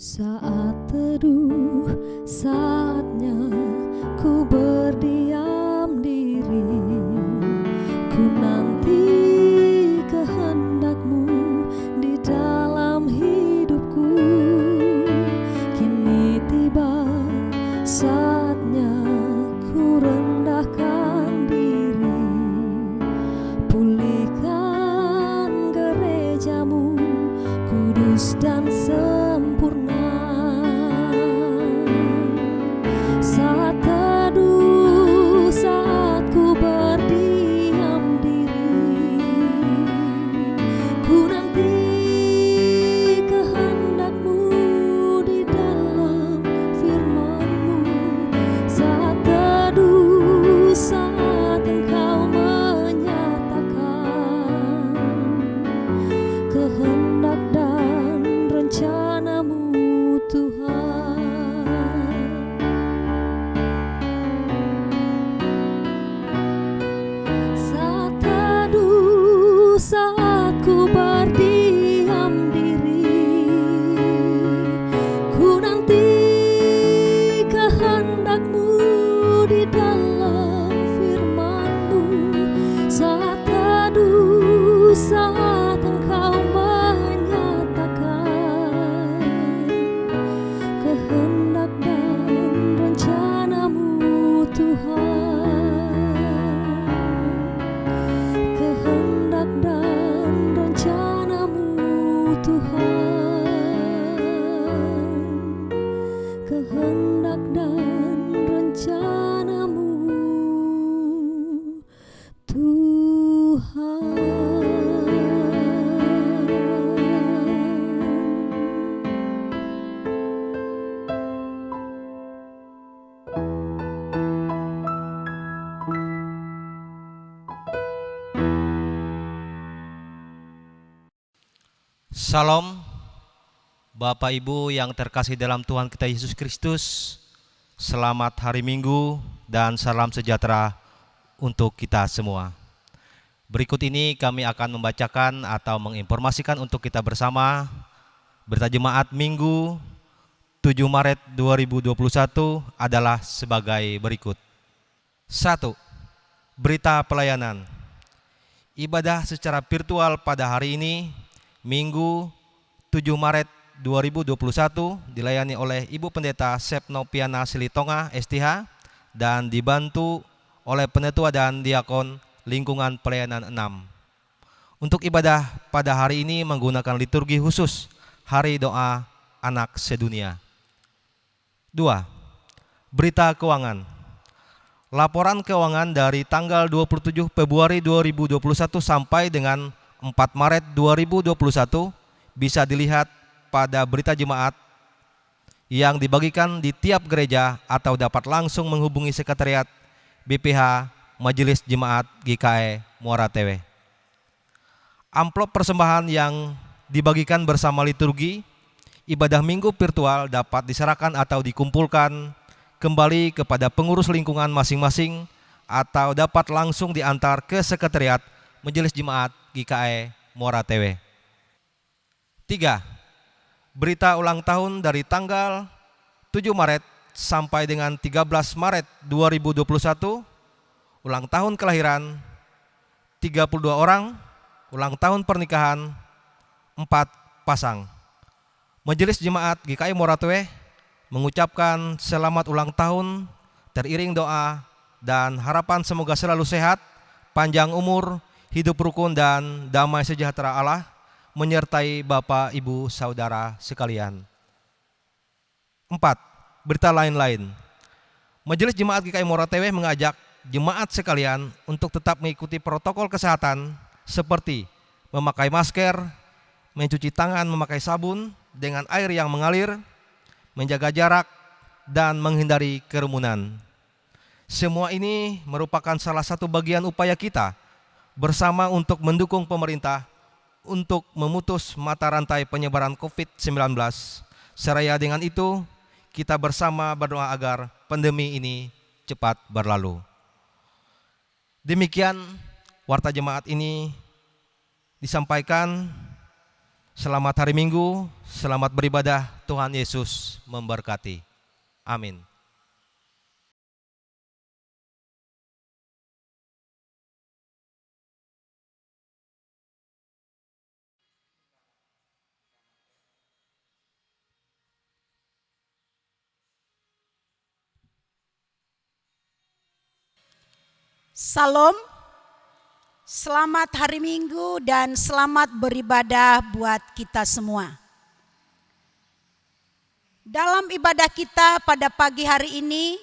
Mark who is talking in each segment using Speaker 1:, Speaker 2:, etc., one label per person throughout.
Speaker 1: Saat teduh, saatnya ku berdiam diri. Ku nanti kehendak-Mu di dalam hidupku. Kini tiba saatnya ku rendahkan diri. Pulihkan gereja-Mu, kudus dan sempurna. Saat teduh, saat ku berdiam diri, ku nanti kehendak-Mu di dalam firman-Mu. Saat teduh, saat Engkau menyatakan kehendak dan rencana-Mu, Tuhan. Saat teduh, saat ku berdiam diri, ku nanti kehendak-Mu di dalam firman-Mu. Saat teduh, saat Engkau menyatakan kehendak dan rencana-Mu, Tuhan. Kehendak dan rencana-Mu, Tuhan. Kehendak dan rencana-Mu, Tuhan.
Speaker 2: Salam Bapak Ibu yang terkasih dalam Tuhan kita Yesus Kristus. Selamat hari Minggu dan salam sejahtera untuk kita semua. Berikut ini kami akan membacakan atau menginformasikan untuk kita bersama berita jemaat Minggu 7 Maret 2021 adalah sebagai berikut. 1. Berita pelayanan. Ibadah secara virtual pada hari ini Minggu 7 Maret 2021 dilayani oleh Ibu Pendeta Sepnopiana Silitonga STH dan dibantu oleh penetua dan diakon lingkungan pelayanan 6. Untuk ibadah pada hari ini menggunakan liturgi khusus Hari Doa Anak Sedunia. 2. Berita keuangan. Laporan keuangan dari tanggal 27 Februari 2021 sampai dengan 4 Maret 2021 bisa dilihat pada berita jemaat yang dibagikan di tiap gereja atau dapat langsung menghubungi sekretariat BPH Majelis Jemaat GKI Muara Tewe. Amplop persembahan yang dibagikan bersama liturgi ibadah minggu virtual dapat diserahkan atau dikumpulkan kembali kepada pengurus lingkungan masing-masing atau dapat langsung diantar ke sekretariat Majelis Jemaat GKI Muara Tewe. 3. Berita ulang tahun dari tanggal 7 Maret sampai dengan 13 Maret 2021. Ulang tahun kelahiran 32 orang, ulang tahun pernikahan 4 pasang. Majelis Jemaat GKI Muara Tewe mengucapkan selamat ulang tahun teriring doa dan harapan semoga selalu sehat, panjang umur, hidup rukun dan damai sejahtera Allah menyertai Bapak, Ibu, Saudara sekalian. 4. Berita lain-lain. Majelis Jemaat GKI Muara Tewe mengajak jemaat sekalian untuk tetap mengikuti protokol kesehatan seperti memakai masker, mencuci tangan memakai sabun dengan air yang mengalir, menjaga jarak, dan menghindari kerumunan. Semua ini merupakan salah satu bagian upaya kita bersama untuk mendukung pemerintah untuk memutus mata rantai penyebaran COVID-19. Seraya dengan itu, kita bersama berdoa agar pandemi ini cepat berlalu. Demikian warta jemaat ini disampaikan Selamat hari Minggu, selamat beribadah. Tuhan Yesus memberkati. Amin.
Speaker 3: Salam, selamat hari Minggu dan selamat beribadah buat kita semua. Dalam ibadah kita pada pagi hari ini,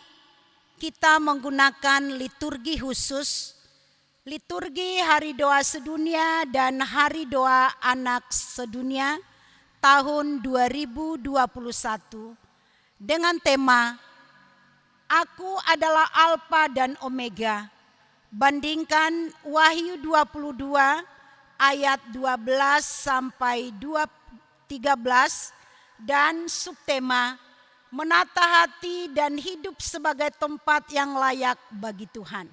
Speaker 3: kita menggunakan liturgi khusus, liturgi Hari Doa Sedunia dan Hari Doa Anak Sedunia tahun 2021 dengan tema Aku adalah Alfa dan Omega. Bandingkan Wahyu 22 ayat 12 sampai 13 dan subtema menata hati dan hidup sebagai tempat yang layak bagi Tuhan.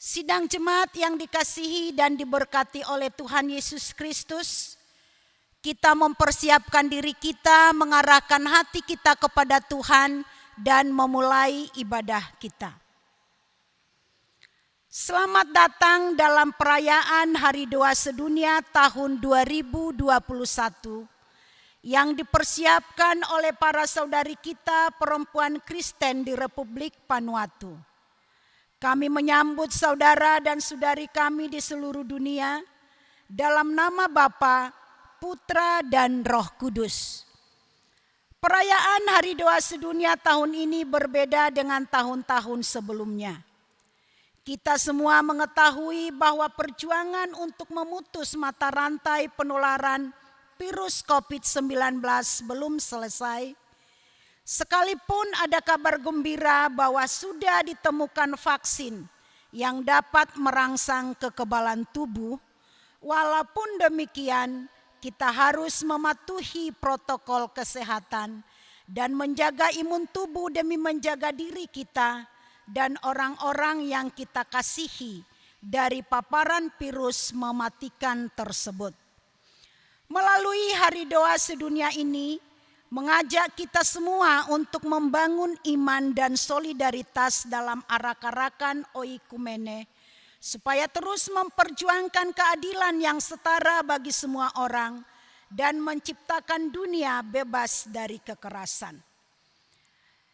Speaker 3: Sidang jemaat yang dikasihi dan diberkati oleh Tuhan Yesus Kristus, kita mempersiapkan diri kita, mengarahkan hati kita kepada Tuhan dan memulai ibadah kita. Selamat datang dalam perayaan Hari Doa Sedunia tahun 2021 yang dipersiapkan oleh para saudari kita perempuan Kristen di Republik Vanuatu. Kami menyambut saudara dan saudari kami di seluruh dunia dalam nama Bapa, Putra, dan Roh Kudus. Perayaan Hari Doa Sedunia tahun ini berbeda dengan tahun-tahun sebelumnya. Kita semua mengetahui bahwa perjuangan untuk memutus mata rantai penularan virus COVID-19 belum selesai. Sekalipun ada kabar gembira bahwa sudah ditemukan vaksin yang dapat merangsang kekebalan tubuh, walaupun demikian kita harus mematuhi protokol kesehatan dan menjaga imun tubuh demi menjaga diri kita dan orang-orang yang kita kasihi dari paparan virus mematikan tersebut. Melalui Hari Doa Sedunia ini, mengajak kita semua untuk membangun iman dan solidaritas dalam arak-arakan oikumene, supaya terus memperjuangkan keadilan yang setara bagi semua orang dan menciptakan dunia bebas dari kekerasan.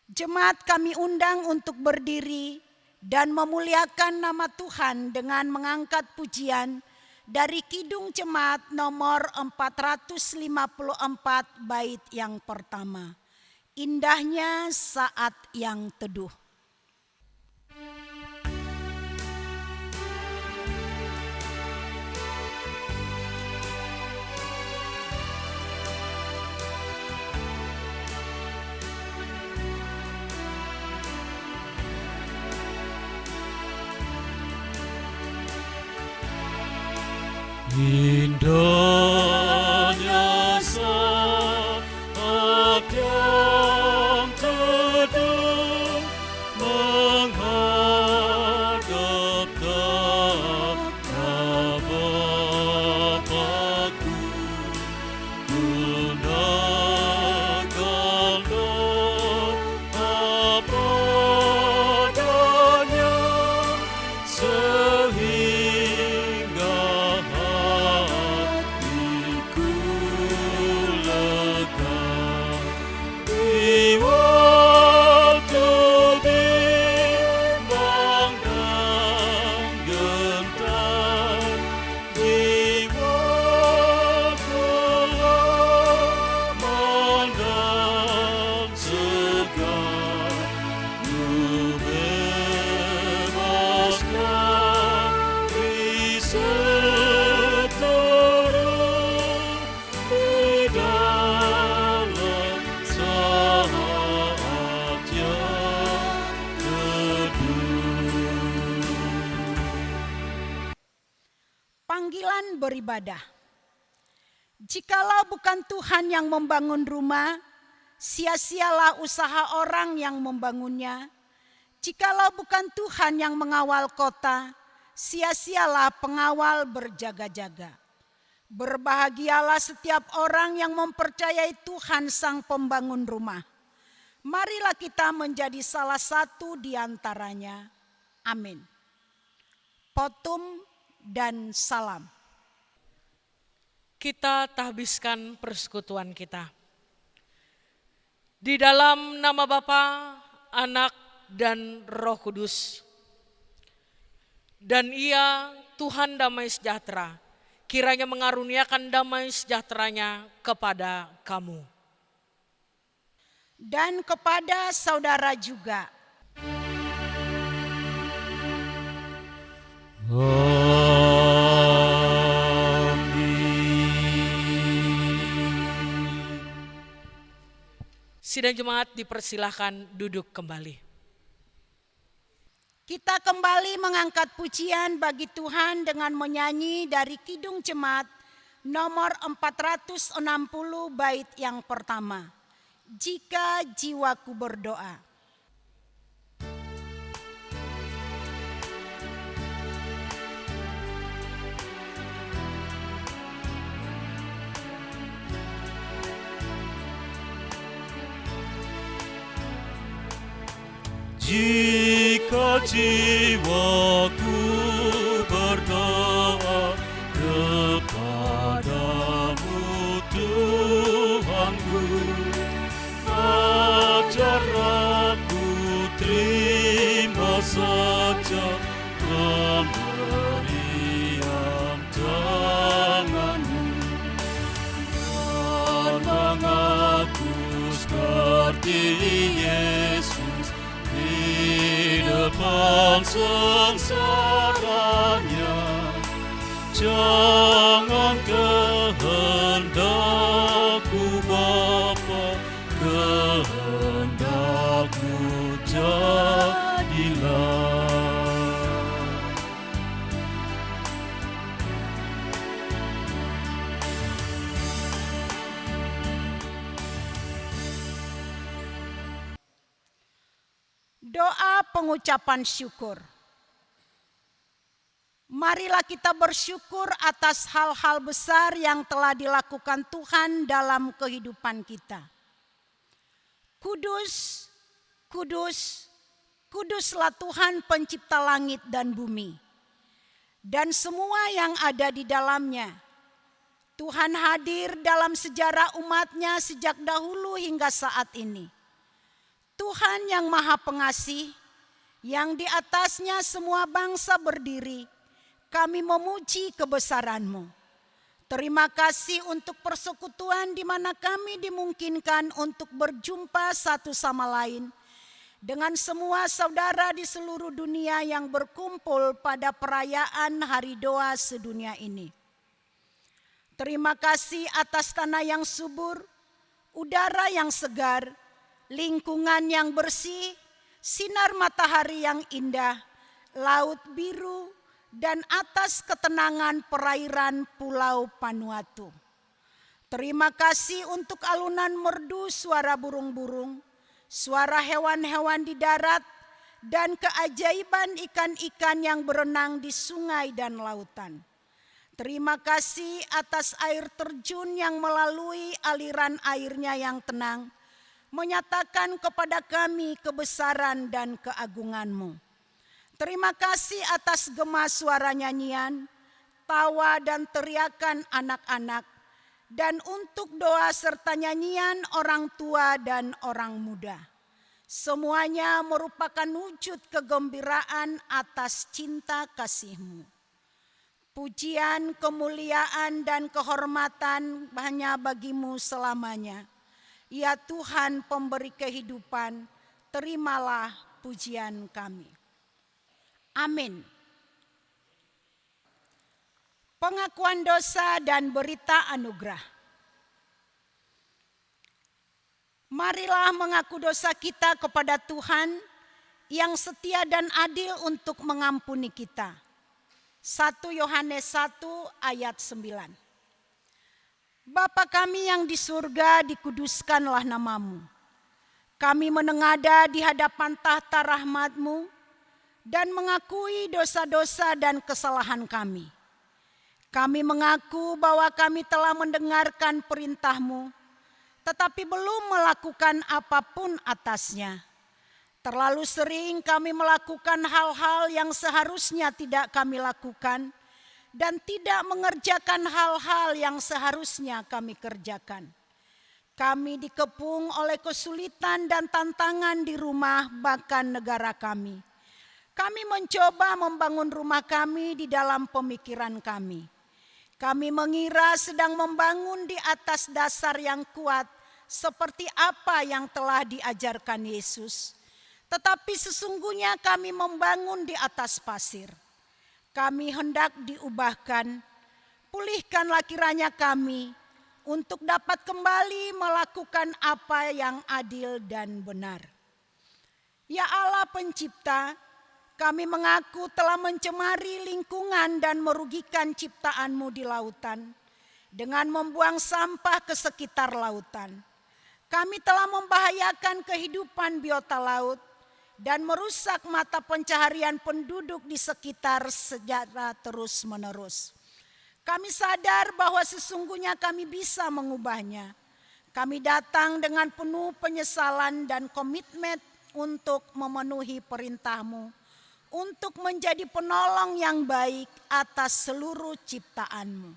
Speaker 3: Jemaat kami undang untuk berdiri dan memuliakan nama Tuhan dengan mengangkat pujian dari Kidung Jemaat nomor 454 bait yang pertama. Indahnya saat yang teduh.
Speaker 4: Indahnya saat yang teduh menghadap tahta Bapa-Ku, gunakan doa padanya sehingga hatiku lega di waktu bimbang dan gentar, di waktu aman dan segar, ku bebaskan di seterusnya di dalam saat yang teduh.
Speaker 3: Panggilan beribadah. Jikalau bukan Tuhan yang membangun rumah, sia-sialah usaha orang yang membangunnya. Jikalau bukan Tuhan yang mengawal kota, sia-sialah pengawal berjaga-jaga. Berbahagialah setiap orang yang mempercayai Tuhan Sang Pembangun rumah. Marilah kita menjadi salah satu di antaranya. Amin. Potum dan salam.
Speaker 5: Kita tahbiskan persekutuan kita. Di dalam nama Bapa, Anak, dan Roh Kudus. Dan Ia, Tuhan damai sejahtera, kiranya mengaruniakan damai sejahteranya kepada kamu.
Speaker 3: Dan kepada saudara juga.
Speaker 5: Sidang jemaat dipersilahkan duduk kembali.
Speaker 3: Kita kembali mengangkat pujian bagi Tuhan dengan menyanyi dari Kidung Jemaat nomor 460 bait yang pertama. Jika jiwaku berdoa.
Speaker 4: Jika jiwaku berdoa kepadamu Tuhanku, ajar aku terima saja pemberian tanganmu. Tenang aku seperti Yesus di depan sengsaranya. Jangan kehendakku Bapa, kehendakmu jadilah.
Speaker 3: Doa pengucapan syukur. Marilah kita bersyukur atas hal-hal besar yang telah dilakukan Tuhan dalam kehidupan kita. Kudus, kudus, kuduslah Tuhan pencipta langit dan bumi, dan semua yang ada di dalamnya. Tuhan hadir dalam sejarah umat-Nya sejak dahulu hingga saat ini. Tuhan yang Maha Pengasih, yang di atasnya semua bangsa berdiri, kami memuji kebesaran-Mu. Terima kasih untuk persekutuan di mana kami dimungkinkan untuk berjumpa satu sama lain dengan semua saudara di seluruh dunia yang berkumpul pada perayaan Hari Doa sedunia ini. Terima kasih atas tanah yang subur, udara yang segar, lingkungan yang bersih, sinar matahari yang indah, laut biru, dan atas ketenangan perairan Pulau Vanuatu. Terima kasih untuk alunan merdu suara burung-burung, suara hewan-hewan di darat, dan keajaiban ikan-ikan yang berenang di sungai dan lautan. Terima kasih atas air terjun yang melalui aliran airnya yang tenang, menyatakan kepada kami kebesaran dan keagungan-Mu. Terima kasih atas gema suara nyanyian, tawa dan teriakan anak-anak, dan untuk doa serta nyanyian orang tua dan orang muda. Semuanya merupakan wujud kegembiraan atas cinta kasih-Mu. Pujian, kemuliaan, dan kehormatan hanya bagi-Mu selamanya. Ya Tuhan pemberi kehidupan, terimalah pujian kami. Amin. Pengakuan dosa dan berita anugerah. Marilah mengaku dosa kita kepada Tuhan yang setia dan adil untuk mengampuni kita. 1 Yohanes 1 ayat 9. Bapa kami yang di surga, dikuduskanlah nama-Mu. Kami menengadah di hadapan tahta rahmat-Mu dan mengakui dosa-dosa dan kesalahan kami. Kami mengaku bahwa kami telah mendengarkan perintah-Mu, tetapi belum melakukan apapun atasnya. Terlalu sering kami melakukan hal-hal yang seharusnya tidak kami lakukan dan tidak mengerjakan hal-hal yang seharusnya kami kerjakan. Kami dikepung oleh kesulitan dan tantangan di rumah bahkan negara kami. Kami mencoba membangun rumah kami di dalam pemikiran kami. Kami mengira sedang membangun di atas dasar yang kuat seperti apa yang telah diajarkan Yesus. Tetapi sesungguhnya kami membangun di atas pasir. Kami hendak diubahkan, pulihkanlah kiranya kami untuk dapat kembali melakukan apa yang adil dan benar. Ya Allah Pencipta, kami mengaku telah mencemari lingkungan dan merugikan ciptaan-Mu di lautan dengan membuang sampah ke sekitar lautan. Kami telah membahayakan kehidupan biota laut dan merusak mata pencaharian penduduk di sekitar secara terus-menerus. Kami sadar bahwa sesungguhnya kami bisa mengubahnya. Kami datang dengan penuh penyesalan dan komitmen untuk memenuhi perintah-Mu, untuk menjadi penolong yang baik atas seluruh ciptaan-Mu.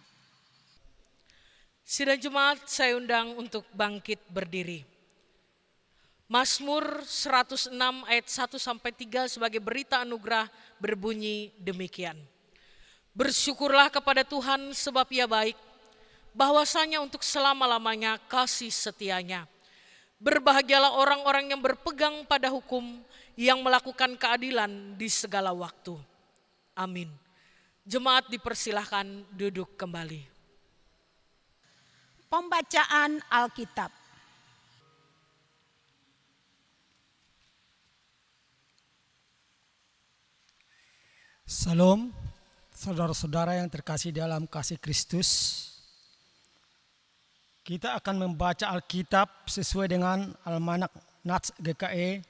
Speaker 5: Sidang jemaat, saya undang untuk bangkit berdiri. Mazmur 106 ayat 1-3 sebagai berita anugerah berbunyi demikian. Bersyukurlah kepada Tuhan sebab Ia baik, bahwasanya untuk selama-lamanya kasih setianya. Berbahagialah orang-orang yang berpegang pada hukum, yang melakukan keadilan di segala waktu. Amin. Jemaat dipersilahkan duduk kembali.
Speaker 3: Pembacaan Alkitab.
Speaker 6: Salam, saudara-saudara yang terkasih dalam kasih Kristus. Kita akan membaca Alkitab sesuai dengan Almanak Nats GKE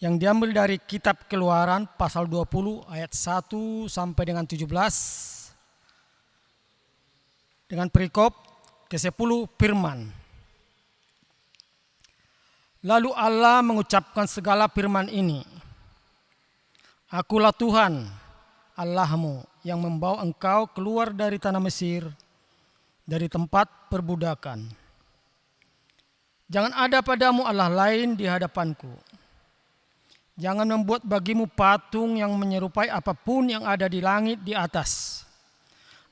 Speaker 6: yang diambil dari kitab Keluaran pasal 20 ayat 1 sampai dengan 17 dengan perikop ke-10 firman. Lalu Allah mengucapkan segala firman ini. Akulah Tuhan Allahmu yang membawa engkau keluar dari tanah Mesir, dari tempat perbudakan. Jangan ada padamu Allah lain di hadapanku. Jangan membuat bagimu patung yang menyerupai apapun yang ada di langit di atas,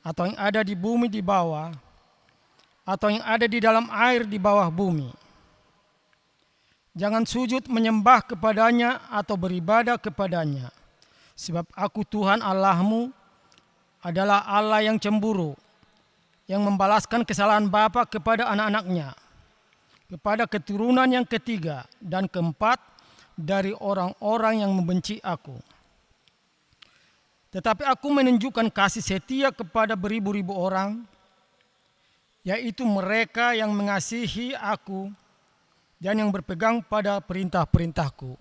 Speaker 6: atau yang ada di bumi di bawah, atau yang ada di dalam air di bawah bumi. Jangan sujud menyembah kepadanya atau beribadah kepadanya, sebab aku Tuhan Allahmu adalah Allah yang cemburu, yang membalaskan kesalahan bapa kepada anak-anaknya, kepada keturunan yang ketiga dan keempat dari orang-orang yang membenci aku. Tetapi aku menunjukkan kasih setia kepada beribu-ribu orang, yaitu mereka yang mengasihi aku dan yang berpegang pada perintah-perintahku.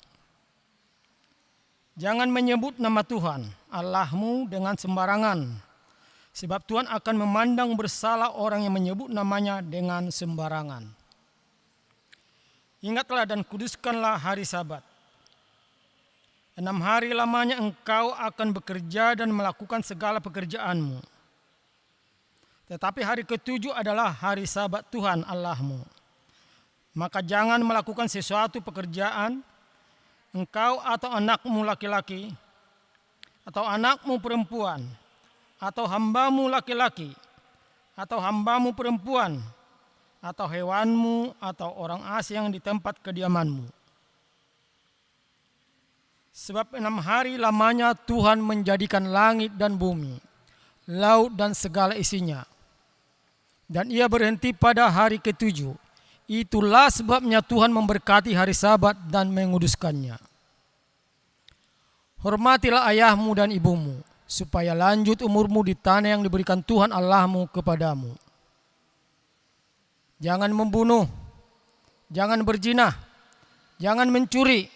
Speaker 6: Jangan menyebut nama Tuhan Allahmu dengan sembarangan, sebab Tuhan akan memandang bersalah orang yang menyebut namanya dengan sembarangan. Ingatlah dan kuduskanlah hari Sabat. 6 hari lamanya engkau akan bekerja dan melakukan segala pekerjaanmu. Tetapi hari ke-7 adalah hari Sabat Tuhan Allahmu. Maka jangan melakukan sesuatu pekerjaan, engkau atau anakmu laki-laki, atau anakmu perempuan, atau hambamu laki-laki, atau hambamu perempuan, atau hewanmu, atau orang asing di tempat kediamanmu. Sebab 6 hari lamanya Tuhan menjadikan langit dan bumi, laut dan segala isinya. Dan Ia berhenti pada hari ke-7. Itulah sebabnya Tuhan memberkati hari Sabat dan menguduskannya. Hormatilah ayahmu dan ibumu, supaya lanjut umurmu di tanah yang diberikan Tuhan Allahmu kepadamu. Jangan membunuh, jangan berzina, jangan mencuri,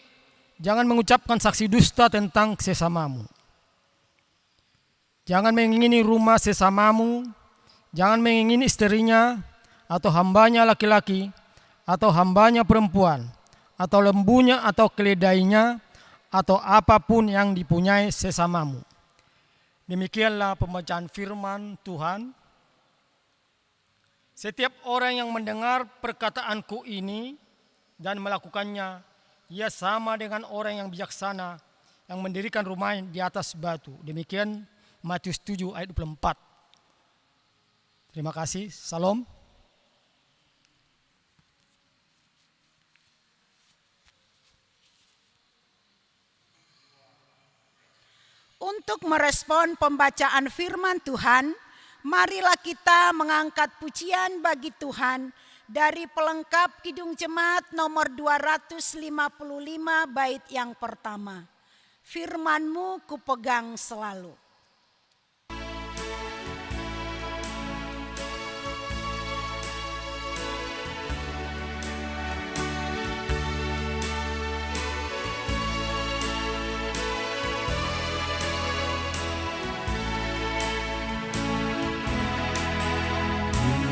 Speaker 6: jangan mengucapkan saksi dusta tentang sesamamu. Jangan mengingini rumah sesamamu, jangan mengingini istrinya, atau hambanya laki-laki, atau hambanya perempuan, atau lembunya atau keledainya, atau apapun yang dipunyai sesamamu. Demikianlah pembacaan firman Tuhan. Setiap orang yang mendengar perkataanku ini dan melakukannya, ia sama dengan orang yang bijaksana yang mendirikan rumahnya di atas batu. Demikian Matius 7 ayat 24. Terima kasih. Salam.
Speaker 3: Untuk merespon pembacaan firman Tuhan, marilah kita mengangkat pujian bagi Tuhan dari pelengkap Kidung Jemaat nomor 255 bait yang pertama. Firman-Mu kupegang selalu.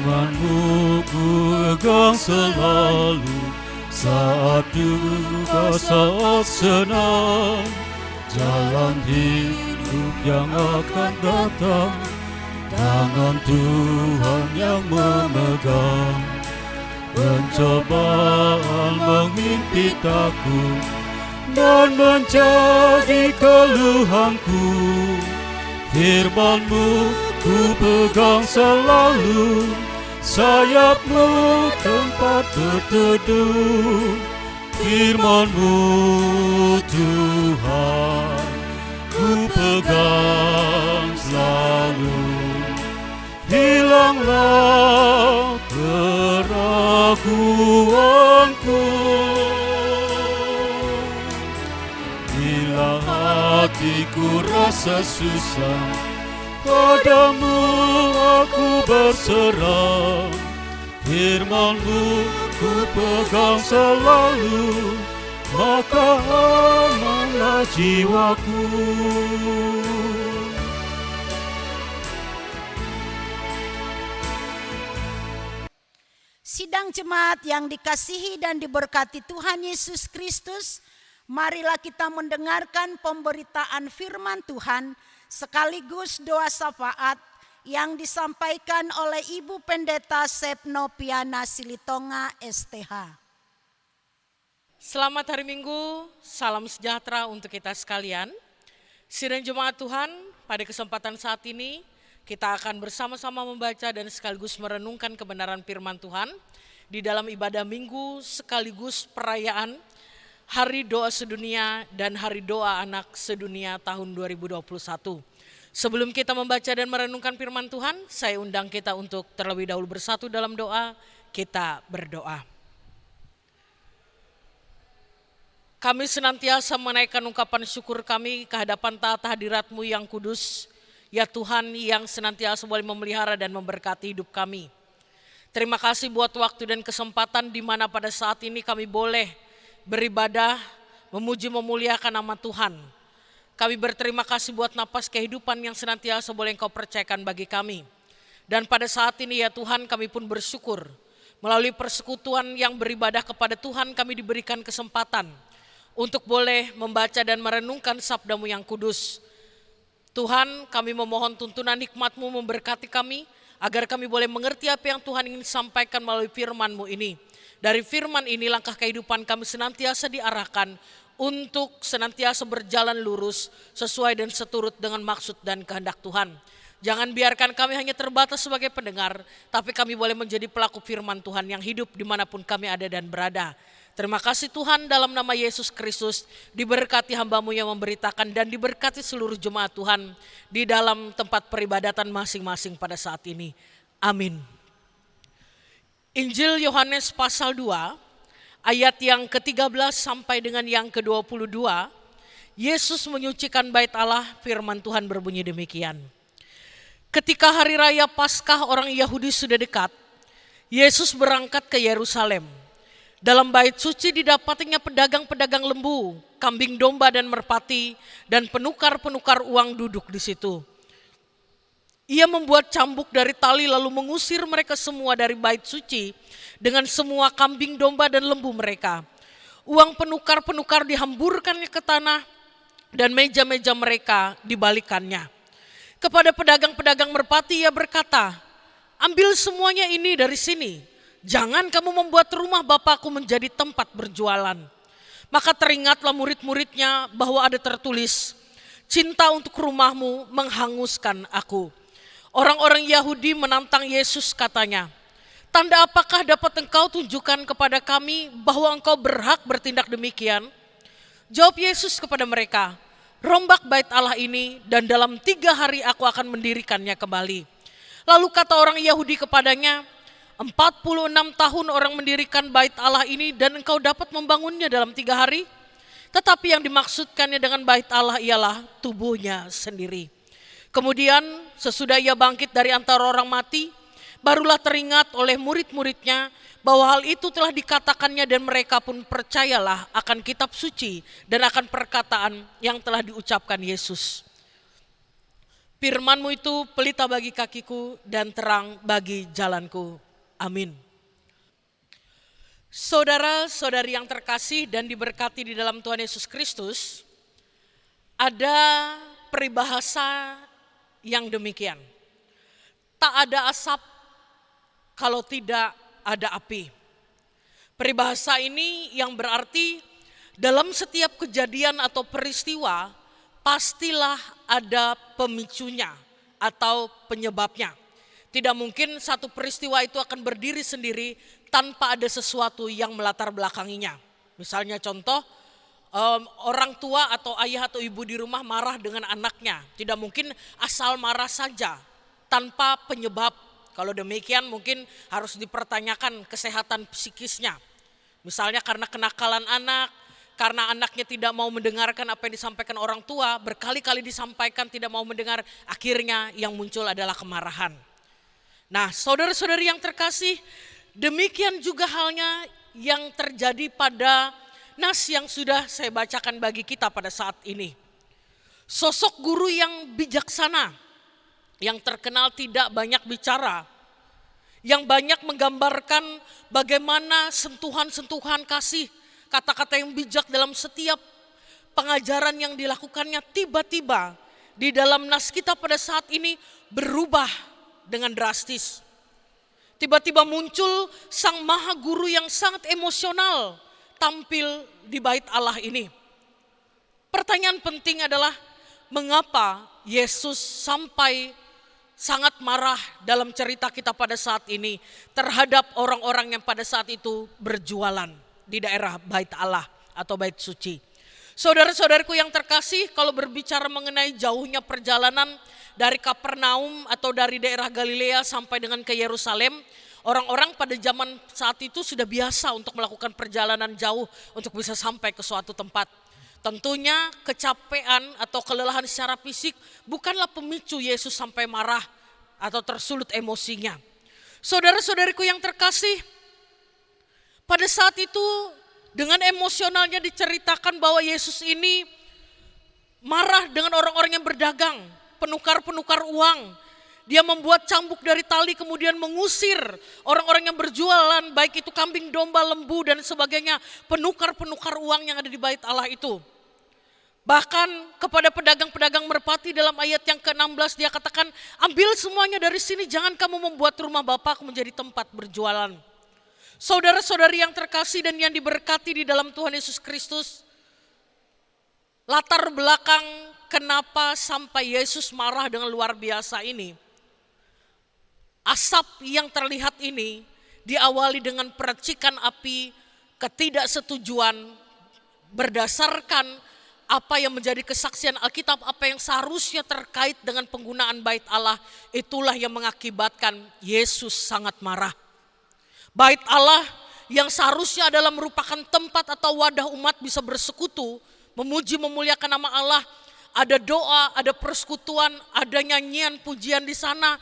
Speaker 4: Firman-Mu pegang selalu, saat duka, saat senang. Jalan hidup yang akan datang, tangan Tuhan yang memegang. Pencobaan mengimpit aku dan menjadi keluhanku. Firman-Mu ku pegang selalu, sayap-Mu tempat berteduh. Firman-Mu Tuhan, ku pegang selalu. Hilanglah keraguanku, bila hatiku rasa susah, padamu aku berserah. Firman-Mu ku pegang selalu, maka amanlah jiwaku.
Speaker 3: Sidang jemaat yang dikasihi dan diberkati Tuhan Yesus Kristus, marilah kita mendengarkan pemberitaan firman Tuhan sekaligus doa syafaat yang disampaikan oleh Ibu Pendeta Sepno Piana Silitonga STH.
Speaker 5: Selamat hari Minggu, salam sejahtera untuk kita sekalian. Sidang jemaat Tuhan, pada kesempatan saat ini kita akan bersama-sama membaca dan sekaligus merenungkan kebenaran firman Tuhan di dalam ibadah minggu sekaligus perayaan Hari Doa Sedunia dan Hari Doa Anak Sedunia tahun 2021. Sebelum kita membaca dan merenungkan firman Tuhan, saya undang kita untuk terlebih dahulu bersatu dalam doa. Kita berdoa. Kami senantiasa menaikkan ungkapan syukur kami ke hadapan taat hadirat-Mu yang kudus, ya Tuhan yang senantiasa boleh memelihara dan memberkati hidup kami. Terima kasih buat waktu dan kesempatan di mana pada saat ini kami boleh beribadah, memuji memuliakan nama Tuhan. Kami berterima kasih buat napas kehidupan yang senantiasa boleh Engkau percayakan bagi kami. Dan pada saat ini ya Tuhan, kami pun bersyukur. Melalui persekutuan yang beribadah kepada Tuhan, kami diberikan kesempatan untuk boleh membaca dan merenungkan sabda-Mu yang kudus. Tuhan, kami memohon tuntunan hikmat-Mu memberkati kami, agar kami boleh mengerti apa yang Tuhan ingin sampaikan melalui firman-Mu ini. Dari firman ini langkah kehidupan kami senantiasa diarahkan untuk senantiasa berjalan lurus sesuai dan seturut dengan maksud dan kehendak Tuhan. Jangan biarkan kami hanya terbatas sebagai pendengar, tapi kami boleh menjadi pelaku firman Tuhan yang hidup dimanapun kami ada dan berada. Terima kasih Tuhan, dalam nama Yesus Kristus, diberkati hamba-Mu yang memberitakan dan diberkati seluruh jemaat Tuhan di dalam tempat peribadatan masing-masing pada saat ini. Amin. Injil Yohanes pasal 2, ayat yang ke-13 sampai dengan yang ke-22, Yesus menyucikan bait Allah, firman Tuhan berbunyi demikian. Ketika hari raya Paskah orang Yahudi sudah dekat, Yesus berangkat ke Yerusalem. Dalam bait suci didapatinya pedagang-pedagang lembu, kambing domba dan merpati, dan penukar-penukar uang duduk di situ. Ia membuat cambuk dari tali lalu mengusir mereka semua dari bait suci dengan semua kambing domba dan lembu mereka. Uang penukar-penukar dihamburkannya ke tanah dan meja-meja mereka dibalikannya. Kepada pedagang-pedagang merpati ia berkata, ambil semuanya ini dari sini. Jangan kamu membuat rumah Bapakku menjadi tempat berjualan. Maka teringatlah murid-muridnya bahwa ada tertulis, cinta untuk rumahmu menghanguskan aku. Orang-orang Yahudi menantang Yesus katanya, tanda apakah dapat engkau tunjukkan kepada kami bahwa engkau berhak bertindak demikian? Jawab Yesus kepada mereka, rombak bait Allah ini dan dalam 3 hari aku akan mendirikannya kembali. Lalu kata orang Yahudi kepadanya, 46 tahun orang mendirikan bait Allah ini dan engkau dapat membangunnya dalam 3 hari? Tetapi yang dimaksudkannya dengan bait Allah ialah tubuhnya sendiri. Kemudian sesudah ia bangkit dari antara orang mati, barulah teringat oleh murid-muridnya bahwa hal itu telah dikatakannya dan mereka pun percayalah akan kitab suci dan akan perkataan yang telah diucapkan Yesus. Firman-Mu itu pelita bagi kakiku dan terang bagi jalanku. Amin. Saudara-saudari yang terkasih dan diberkati di dalam Tuhan Yesus Kristus, ada peribahasa yang demikian. Tak ada asap kalau tidak ada api. Peribahasa ini yang berarti dalam setiap kejadian atau peristiwa pastilah ada pemicunya atau penyebabnya. Tidak mungkin satu peristiwa itu akan berdiri sendiri tanpa ada sesuatu yang melatar belakanginya. Misalnya contoh, orang tua atau ayah atau ibu di rumah marah dengan anaknya. Tidak mungkin asal marah saja tanpa penyebab. Kalau demikian mungkin harus dipertanyakan kesehatan psikisnya. Misalnya karena kenakalan anak, karena anaknya tidak mau mendengarkan apa yang disampaikan orang tua, berkali-kali disampaikan tidak mau mendengar, akhirnya yang muncul adalah kemarahan. Nah, saudara-saudari yang terkasih, demikian juga halnya yang terjadi pada nas yang sudah saya bacakan bagi kita pada saat ini. Sosok guru yang bijaksana, yang terkenal tidak banyak bicara, yang banyak menggambarkan bagaimana sentuhan-sentuhan kasih, kata-kata yang bijak dalam setiap pengajaran yang dilakukannya, tiba-tiba di dalam nas kita pada saat ini berubah dengan drastis. Tiba-tiba muncul sang maha guru yang sangat emosional tampil di bait Allah ini. Pertanyaan penting adalah mengapa Yesus sampai sangat marah dalam cerita kita pada saat ini terhadap orang-orang yang pada saat itu berjualan di daerah bait Allah atau bait suci. Saudara-saudariku yang terkasih, kalau berbicara mengenai jauhnya perjalanan dari Kapernaum atau dari daerah Galilea sampai dengan ke Yerusalem, orang-orang pada zaman saat itu sudah biasa untuk melakukan perjalanan jauh untuk bisa sampai ke suatu tempat. Tentunya kecapean atau kelelahan secara fisik bukanlah pemicu Yesus sampai marah atau tersulut emosinya. Saudara-saudariku yang terkasih, pada saat itu dengan emosionalnya diceritakan bahwa Yesus ini marah dengan orang-orang yang berdagang, penukar-penukar uang. Dia membuat cambuk dari tali kemudian mengusir orang-orang yang berjualan, baik itu kambing, domba, lembu dan sebagainya, penukar-penukar uang yang ada di bait Allah itu. Bahkan kepada pedagang-pedagang merpati dalam ayat yang ke-16 dia katakan, ambil semuanya dari sini, jangan kamu membuat rumah Bapakku menjadi tempat berjualan. Saudara-saudari yang terkasih dan yang diberkati di dalam Tuhan Yesus Kristus, latar belakang kenapa sampai Yesus marah dengan luar biasa ini. Asap yang terlihat ini diawali dengan percikan api ketidaksetujuan berdasarkan apa yang menjadi kesaksian Alkitab, apa yang seharusnya terkait dengan penggunaan bait Allah, itulah yang mengakibatkan Yesus sangat marah. Bait Allah yang seharusnya adalah merupakan tempat atau wadah umat bisa bersekutu, memuji memuliakan nama Allah, ada doa, ada persekutuan, ada nyanyian pujian di sana,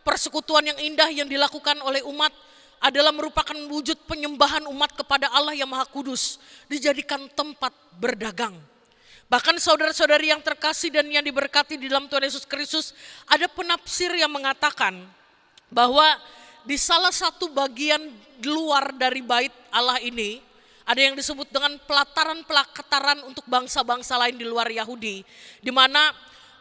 Speaker 5: persekutuan yang indah yang dilakukan oleh umat adalah merupakan wujud penyembahan umat kepada Allah yang Maha Kudus, dijadikan tempat berdagang. Bahkan saudara-saudari yang terkasih dan yang diberkati di dalam Tuhan Yesus Kristus, ada penafsir yang mengatakan bahwa di salah satu bagian luar dari bait Allah ini, ada yang disebut dengan pelataran-pelataran untuk bangsa-bangsa lain di luar Yahudi, di mana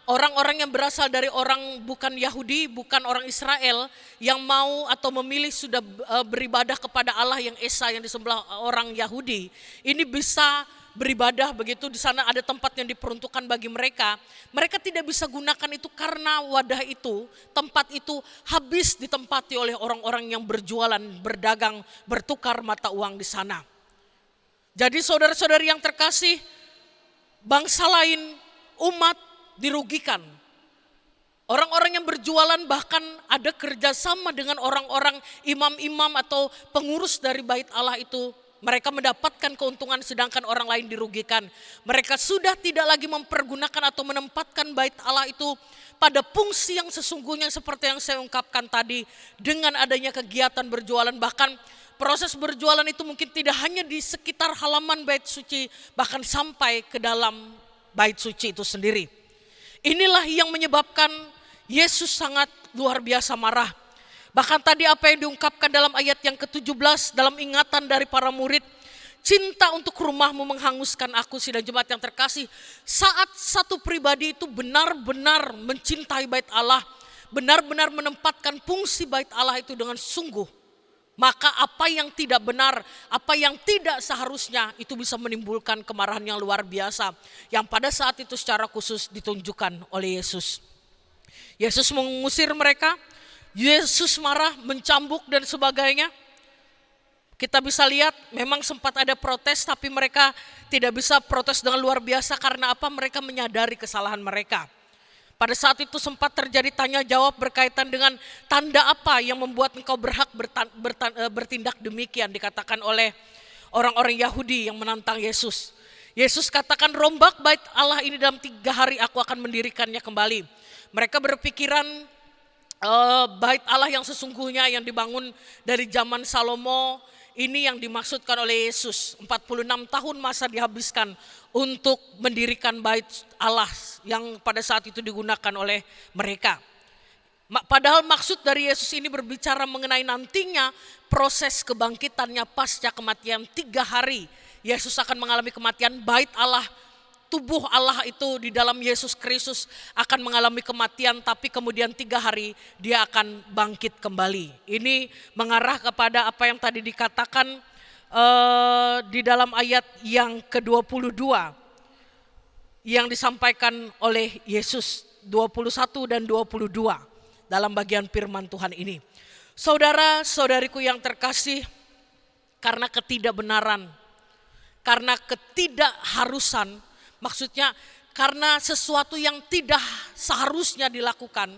Speaker 5: orang-orang yang berasal dari orang bukan Yahudi, bukan orang Israel, yang mau atau memilih sudah beribadah kepada Allah yang esa, yang disembah orang Yahudi, ini bisa beribadah begitu. Di sana ada tempat yang diperuntukkan bagi mereka. Mereka tidak bisa gunakan itu karena wadah itu, tempat itu habis ditempati oleh orang-orang yang berjualan, berdagang, bertukar mata uang di sana. Jadi saudara-saudari yang terkasih, bangsa lain, umat dirugikan. Orang-orang yang berjualan bahkan ada kerjasama dengan orang-orang imam-imam atau pengurus dari bait Allah itu. Mereka mendapatkan keuntungan sedangkan orang lain dirugikan. Mereka sudah tidak lagi mempergunakan atau menempatkan bait Allah itu pada fungsi yang sesungguhnya seperti yang saya ungkapkan tadi. Dengan adanya kegiatan berjualan, bahkan proses berjualan itu mungkin tidak hanya di sekitar halaman bait suci, bahkan sampai ke dalam bait suci itu sendiri. Inilah yang menyebabkan Yesus sangat luar biasa marah. Bahkan tadi apa yang diungkapkan dalam ayat yang ke-17 dalam ingatan dari para murid, cinta untuk rumahmu menghanguskan aku. Sidang jemaat yang terkasih, saat satu pribadi itu benar-benar mencintai bait Allah, benar-benar menempatkan fungsi bait Allah itu dengan sungguh, maka apa yang tidak benar, apa yang tidak seharusnya itu bisa menimbulkan kemarahan yang luar biasa, yang pada saat itu secara khusus ditunjukkan oleh Yesus. Yesus mengusir mereka, Yesus marah, mencambuk dan sebagainya. Kita bisa lihat memang sempat ada protes, tapi mereka tidak bisa protes dengan luar biasa karena apa? Mereka menyadari kesalahan mereka. Pada saat itu sempat terjadi tanya jawab berkaitan dengan tanda apa yang membuat engkau berhak bertindak demikian, dikatakan oleh orang-orang Yahudi yang menantang Yesus. Yesus katakan, rombak bait Allah ini dalam 3 hari aku akan mendirikannya kembali. Mereka berpikiran bait Allah yang sesungguhnya yang dibangun dari zaman Salomo ini yang dimaksudkan oleh Yesus. 46 tahun masa dihabiskan untuk mendirikan bait Allah yang pada saat itu digunakan oleh mereka. Padahal maksud dari Yesus ini berbicara mengenai nantinya proses kebangkitannya pasca kematian. 3 hari Yesus akan mengalami kematian, bait Allah, tubuh Allah itu di dalam Yesus Kristus akan mengalami kematian, tapi kemudian 3 hari dia akan bangkit kembali. Ini mengarah kepada apa yang tadi dikatakan di dalam ayat yang ke-22 yang disampaikan oleh Yesus 21 dan 22 dalam bagian firman Tuhan ini. Saudara-saudariku yang terkasih, karena ketidakbenaran, karena ketidakharusan, maksudnya karena sesuatu yang tidak seharusnya dilakukan,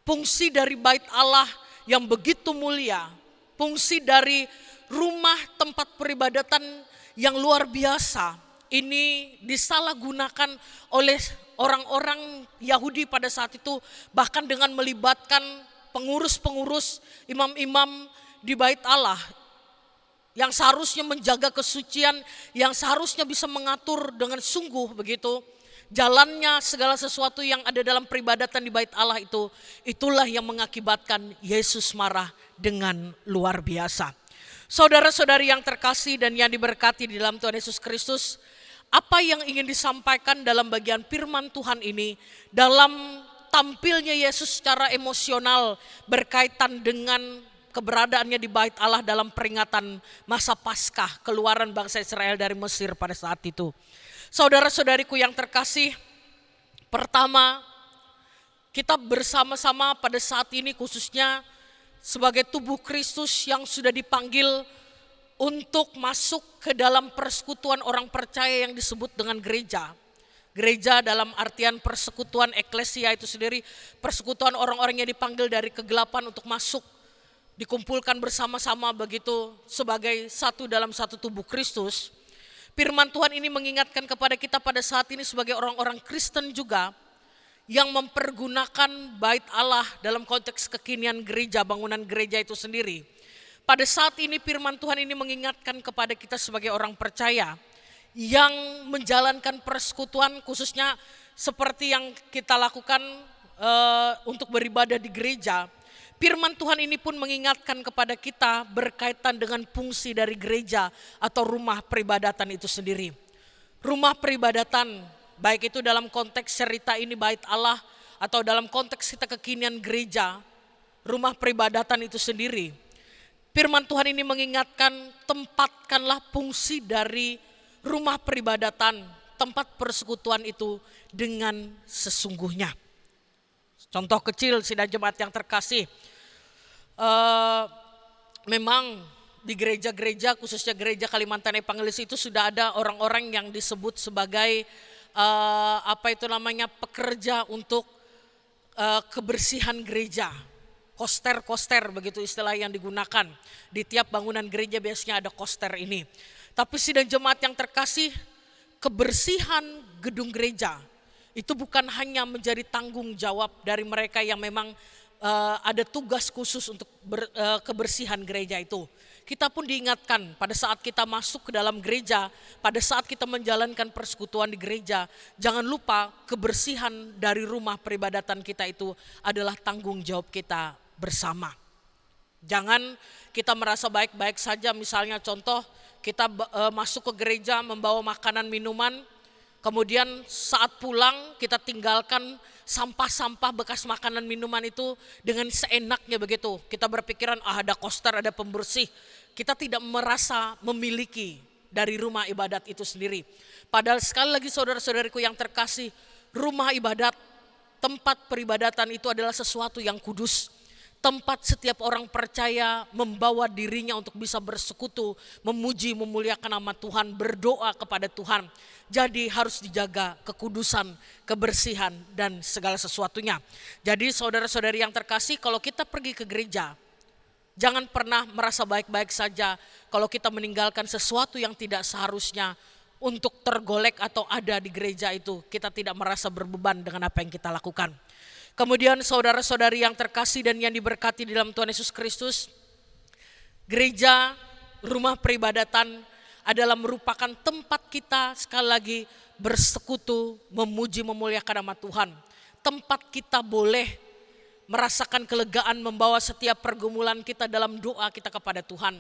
Speaker 5: fungsi dari bait Allah yang begitu mulia, fungsi dari rumah tempat peribadatan yang luar biasa, ini disalahgunakan oleh orang-orang Yahudi pada saat itu, bahkan dengan melibatkan pengurus-pengurus, imam-imam di bait Allah, yang seharusnya menjaga kesucian, yang seharusnya bisa mengatur dengan sungguh begitu jalannya segala sesuatu yang ada dalam peribadatan di bait Allah itu. Itulah yang mengakibatkan Yesus marah dengan luar biasa. Saudara-saudari yang terkasih dan yang diberkati di dalam Tuhan Yesus Kristus, apa yang ingin disampaikan dalam bagian firman Tuhan ini, dalam tampilnya Yesus secara emosional berkaitan dengan keberadaannya di bait Allah dalam peringatan masa Paskah keluaran bangsa Israel dari Mesir pada saat itu. Saudara-saudariku yang terkasih, pertama kita bersama-sama pada saat ini khususnya sebagai tubuh Kristus yang sudah dipanggil untuk masuk ke dalam persekutuan orang percaya yang disebut dengan gereja. Gereja dalam artian persekutuan eklesia itu sendiri, persekutuan orang-orang yang dipanggil dari kegelapan untuk masuk, dikumpulkan bersama-sama begitu sebagai satu dalam satu tubuh Kristus. Firman Tuhan ini mengingatkan kepada kita pada saat ini sebagai orang-orang Kristen juga yang mempergunakan bait Allah dalam konteks kekinian gereja, bangunan gereja itu sendiri. Pada saat ini firman Tuhan ini mengingatkan kepada kita sebagai orang percaya yang menjalankan persekutuan, khususnya seperti yang kita lakukan untuk beribadah di gereja, firman Tuhan ini pun mengingatkan kepada kita berkaitan dengan fungsi dari gereja atau rumah peribadatan itu sendiri. Rumah peribadatan, baik itu dalam konteks cerita ini bait Allah atau dalam konteks kita kekinian gereja, rumah peribadatan itu sendiri. Firman Tuhan ini mengingatkan, tempatkanlah fungsi dari rumah peribadatan, tempat persekutuan itu dengan sesungguhnya. Contoh kecil sidang jemaat yang terkasih, memang di gereja-gereja, khususnya gereja Kalimantan Evangelis itu sudah ada orang-orang yang disebut sebagai pekerja untuk kebersihan gereja. Koster-koster begitu istilah yang digunakan. Di tiap bangunan gereja biasanya ada koster ini. Tapi sidang jemaat yang terkasih, kebersihan gedung gereja itu bukan hanya menjadi tanggung jawab dari mereka yang memang ada tugas khusus untuk kebersihan gereja itu. Kita pun diingatkan pada saat kita masuk ke dalam gereja, pada saat kita menjalankan persekutuan di gereja, jangan lupa kebersihan dari rumah peribadatan kita itu adalah tanggung jawab kita bersama. Jangan kita merasa baik-baik saja, misalnya contoh kita masuk ke gereja membawa makanan minuman, kemudian saat pulang kita tinggalkan sampah-sampah bekas makanan minuman itu dengan seenaknya begitu. Kita berpikiran ada koster, ada pembersih. Kita tidak merasa memiliki dari rumah ibadat itu sendiri. Padahal sekali lagi saudara-saudariku yang terkasih, rumah ibadat, tempat peribadatan itu adalah sesuatu yang kudus. Tempat setiap orang percaya membawa dirinya untuk bisa bersekutu, memuji, memuliakan nama Tuhan, berdoa kepada Tuhan. Jadi harus dijaga kekudusan, kebersihan, dan segala sesuatunya. Jadi saudara-saudari yang terkasih, kalau kita pergi ke gereja, jangan pernah merasa baik-baik saja kalau kita meninggalkan sesuatu yang tidak seharusnya untuk tergolek atau ada di gereja itu. Kita tidak merasa berbeban dengan apa yang kita lakukan. Kemudian saudara-saudari yang terkasih dan yang diberkati di dalam Tuhan Yesus Kristus, gereja, rumah peribadatan adalah merupakan tempat kita sekali lagi bersekutu, memuji, memuliakan nama Tuhan. Tempat kita boleh merasakan kelegaan membawa setiap pergumulan kita dalam doa kita kepada Tuhan.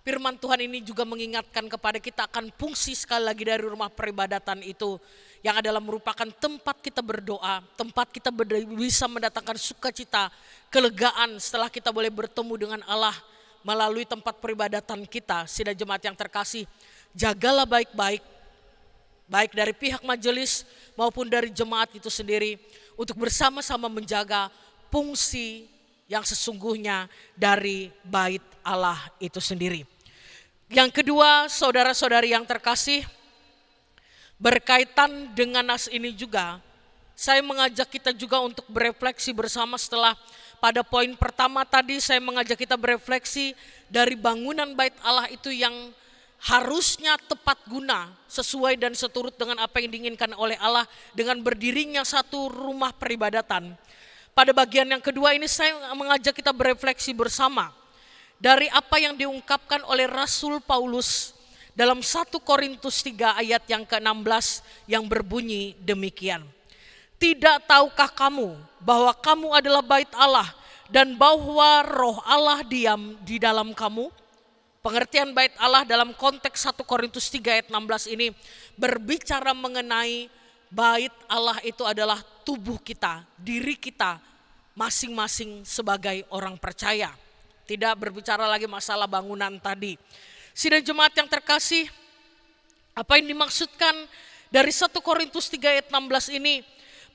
Speaker 5: Firman Tuhan ini juga mengingatkan kepada kita akan fungsi sekali lagi dari rumah peribadatan itu, yang adalah merupakan tempat kita berdoa, tempat kita bisa mendatangkan sukacita, kelegaan setelah kita boleh bertemu dengan Allah melalui tempat peribadatan kita. Sidang jemaat yang terkasih, jagalah baik-baik, baik dari pihak majelis maupun dari jemaat itu sendiri, untuk bersama-sama menjaga fungsi yang sesungguhnya dari bait Allah itu sendiri. Yang kedua, saudara-saudari yang terkasih, berkaitan dengan nas ini juga, saya mengajak kita juga untuk berefleksi bersama. Setelah pada poin pertama tadi saya mengajak kita berefleksi dari bangunan bait Allah itu yang harusnya tepat guna, sesuai dan seturut dengan apa yang diinginkan oleh Allah dengan berdirinya satu rumah peribadatan. Pada bagian yang kedua ini saya mengajak kita berefleksi bersama dari apa yang diungkapkan oleh Rasul Paulus dalam 1 Korintus 3 ayat yang ke-16 yang berbunyi demikian. Tidak tahukah kamu bahwa kamu adalah bait Allah dan bahwa roh Allah diam di dalam kamu? Pengertian bait Allah dalam konteks 1 Korintus 3 ayat 16 ini berbicara mengenai bait Allah itu adalah tubuh kita, diri kita masing-masing sebagai orang percaya. Tidak berbicara lagi masalah bangunan tadi. Sidang jemaat yang terkasih, apa yang dimaksudkan dari 1 Korintus 3 ayat 16 ini,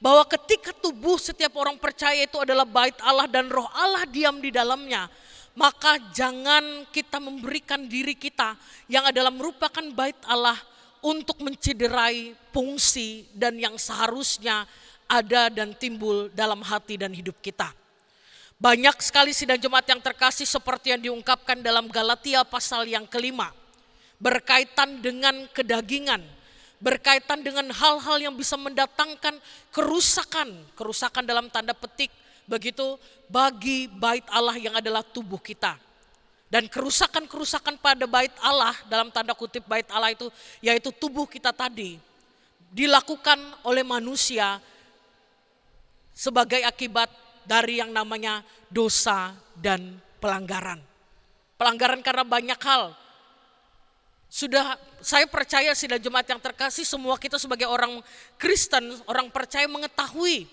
Speaker 5: bahwa ketika tubuh setiap orang percaya itu adalah bait Allah dan roh Allah diam di dalamnya, maka jangan kita memberikan diri kita yang adalah merupakan bait Allah untuk mencederai fungsi dan yang seharusnya ada dan timbul dalam hati dan hidup kita. Banyak sekali sidang jemaat yang terkasih seperti yang diungkapkan dalam Galatia pasal yang ke-5, berkaitan dengan kedagingan, berkaitan dengan hal-hal yang bisa mendatangkan kerusakan dalam tanda petik begitu bagi bait Allah yang adalah tubuh kita. Dan kerusakan-kerusakan pada bait Allah, dalam tanda kutip bait Allah itu, yaitu tubuh kita tadi, dilakukan oleh manusia sebagai akibat dari yang namanya dosa dan pelanggaran. Pelanggaran karena banyak hal. Saya percaya sidang jemaat yang terkasih, semua kita sebagai orang Kristen, orang percaya mengetahui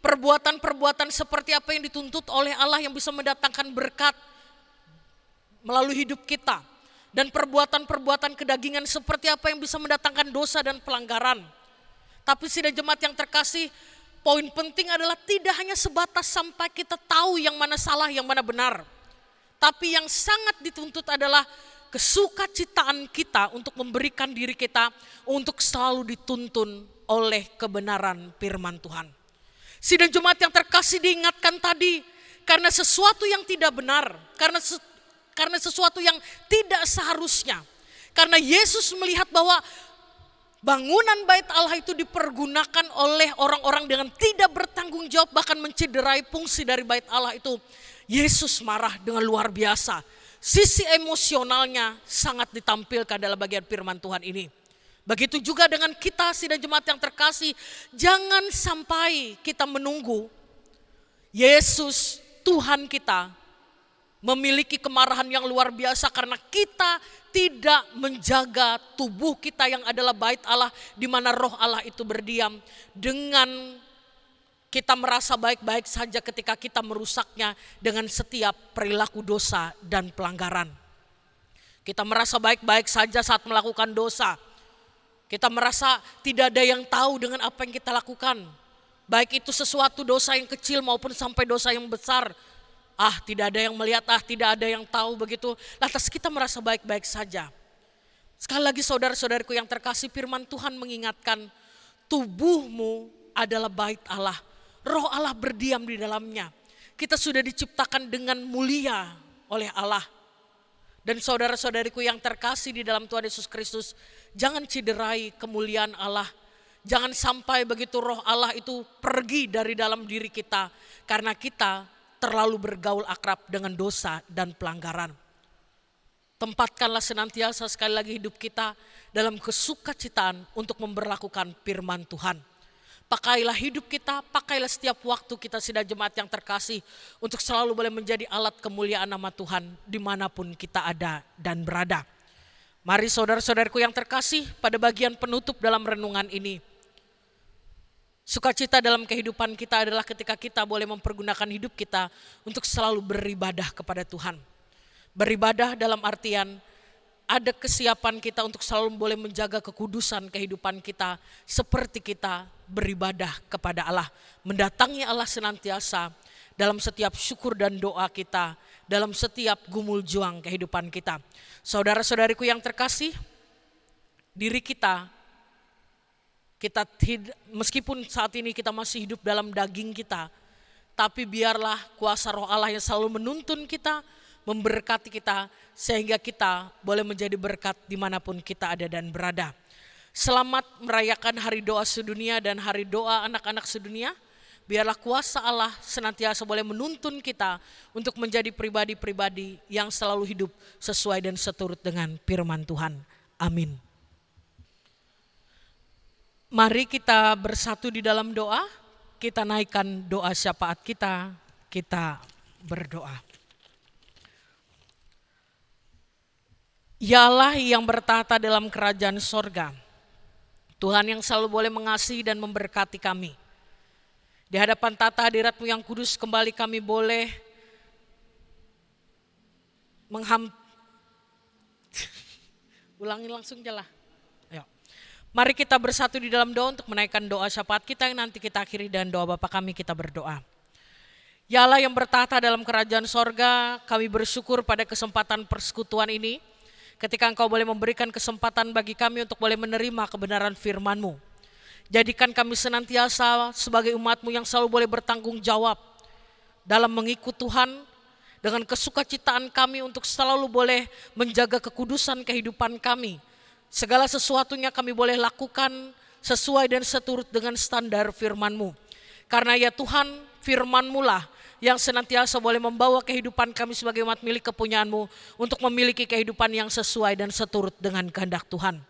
Speaker 5: perbuatan-perbuatan seperti apa yang dituntut oleh Allah yang bisa mendatangkan berkat melalui hidup kita. Dan perbuatan-perbuatan kedagingan seperti apa yang bisa mendatangkan dosa dan pelanggaran. Tapi sidang jemaat yang terkasih, poin penting adalah tidak hanya sebatas sampai kita tahu yang mana salah, yang mana benar. Tapi yang sangat dituntut adalah kesukacitaan kita untuk memberikan diri kita untuk selalu dituntun oleh kebenaran firman Tuhan. Sidang jemaat yang terkasih, diingatkan tadi, karena sesuatu yang tidak benar, karena sesuatu yang tidak seharusnya. Karena Yesus melihat bahwa bangunan bait Allah itu dipergunakan oleh orang-orang dengan tidak bertanggung jawab, bahkan mencederai fungsi dari bait Allah itu. Yesus marah dengan luar biasa. Sisi emosionalnya sangat ditampilkan dalam bagian firman Tuhan ini. Begitu juga dengan kita sidang jemaat yang terkasih, jangan sampai kita menunggu Yesus Tuhan kita memiliki kemarahan yang luar biasa karena kita tidak menjaga tubuh kita yang adalah bait Allah, di mana roh Allah itu berdiam, dengan kita merasa baik-baik saja ketika kita merusaknya dengan setiap perilaku dosa dan pelanggaran. Kita merasa baik-baik saja saat melakukan dosa. Kita merasa tidak ada yang tahu dengan apa yang kita lakukan. Baik itu sesuatu dosa yang kecil maupun sampai dosa yang besar. Tidak ada yang melihat, tidak ada yang tahu begitu. Lantas kita merasa baik-baik saja. Sekali lagi saudara-saudariku yang terkasih, firman Tuhan mengingatkan, tubuhmu adalah bait Allah. Roh Allah berdiam di dalamnya. Kita sudah diciptakan dengan mulia oleh Allah. Dan saudara-saudariku yang terkasih di dalam Tuhan Yesus Kristus, jangan cederai kemuliaan Allah. Jangan sampai begitu roh Allah itu pergi dari dalam diri kita karena kita terlalu bergaul akrab dengan dosa dan pelanggaran. Tempatkanlah senantiasa sekali lagi hidup kita dalam kesukacitaan untuk memberlakukan firman Tuhan. Pakailah hidup kita, pakailah setiap waktu kita sidang jemaat yang terkasih untuk selalu boleh menjadi alat kemuliaan nama Tuhan dimanapun kita ada dan berada. Mari saudara-saudariku yang terkasih, pada bagian penutup dalam renungan ini, sukacita dalam kehidupan kita adalah ketika kita boleh mempergunakan hidup kita untuk selalu beribadah kepada Tuhan. Beribadah dalam artian ada kesiapan kita untuk selalu boleh menjaga kekudusan kehidupan kita seperti kita beribadah kepada Allah. Mendatangi Allah senantiasa dalam setiap syukur dan doa kita, dalam setiap gumul juang kehidupan kita. Saudara-saudariku yang terkasih, diri kita meskipun saat ini kita masih hidup dalam daging kita, tapi biarlah kuasa roh Allah yang selalu menuntun kita, memberkati kita, sehingga kita boleh menjadi berkat dimanapun kita ada dan berada. Selamat merayakan hari doa sedunia dan hari doa anak-anak sedunia. Biarlah kuasa Allah senantiasa boleh menuntun kita untuk menjadi pribadi-pribadi yang selalu hidup sesuai dan seturut dengan firman Tuhan. Amin. Mari kita bersatu di dalam doa, kita naikkan doa syafaat kita berdoa. Ya Allah yang bertahta dalam kerajaan sorga, Tuhan yang selalu boleh mengasihi dan memberkati kami. Di hadapan tata hadirat-Mu yang kudus kembali kami boleh ulangin langsung jalan. Mari kita bersatu di dalam doa untuk menaikkan doa syafaat kita yang nanti kita akhiri dan doa Bapa kami kita berdoa. Ya Allah yang bertahta dalam kerajaan sorga, kami bersyukur pada kesempatan persekutuan ini. Ketika Engkau boleh memberikan kesempatan bagi kami untuk boleh menerima kebenaran firman-Mu. Jadikan kami senantiasa sebagai umat-Mu yang selalu boleh bertanggung jawab dalam mengikut Tuhan. Dengan kesukacitaan kami untuk selalu boleh menjaga kekudusan kehidupan kami. Segala sesuatunya kami boleh lakukan sesuai dan seturut dengan standar firman-Mu. Karena ya Tuhan, firman-Mu lah yang senantiasa boleh membawa kehidupan kami sebagai umat milik kepunyaan-Mu untuk memiliki kehidupan yang sesuai dan seturut dengan kehendak Tuhan.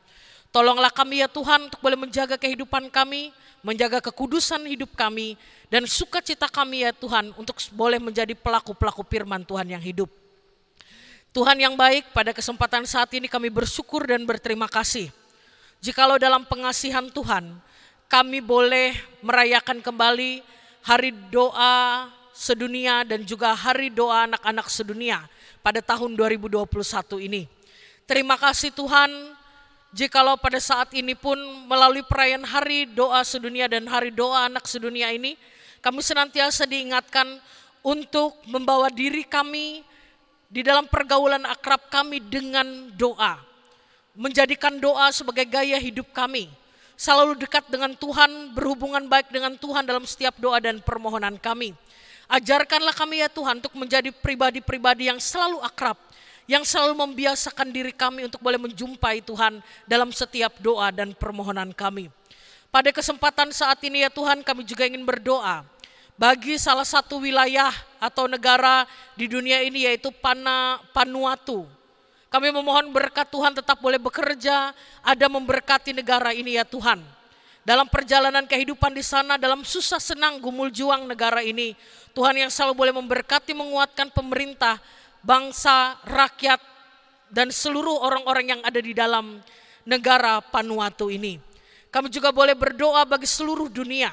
Speaker 5: Tolonglah kami ya Tuhan untuk boleh menjaga kehidupan kami, menjaga kekudusan hidup kami, dan sukacita kami ya Tuhan untuk boleh menjadi pelaku-pelaku firman Tuhan yang hidup. Tuhan yang baik, pada kesempatan saat ini kami bersyukur dan berterima kasih. Jikalau dalam pengasihan Tuhan, kami boleh merayakan kembali hari doa sedunia dan juga hari doa anak-anak sedunia pada tahun 2021 ini. Terima kasih Tuhan, jikalau pada saat ini pun melalui perayaan hari doa sedunia dan hari doa anak sedunia ini, kami senantiasa diingatkan untuk membawa diri kami di dalam pergaulan akrab kami dengan doa. Menjadikan doa sebagai gaya hidup kami. Selalu dekat dengan Tuhan, berhubungan baik dengan Tuhan dalam setiap doa dan permohonan kami. Ajarkanlah kami ya Tuhan untuk menjadi pribadi-pribadi yang selalu akrab, yang selalu membiasakan diri kami untuk boleh menjumpai Tuhan dalam setiap doa dan permohonan kami. Pada kesempatan saat ini ya Tuhan, kami juga ingin berdoa bagi salah satu wilayah atau negara di dunia ini, yaitu Vanuatu. Kami memohon berkat Tuhan tetap boleh bekerja, ada memberkati negara ini ya Tuhan. Dalam perjalanan kehidupan di sana, dalam susah senang gumul juang negara ini, Tuhan yang selalu boleh memberkati, menguatkan pemerintah, bangsa, rakyat, dan seluruh orang-orang yang ada di dalam negara Vanuatu ini. Kami juga boleh berdoa bagi seluruh dunia.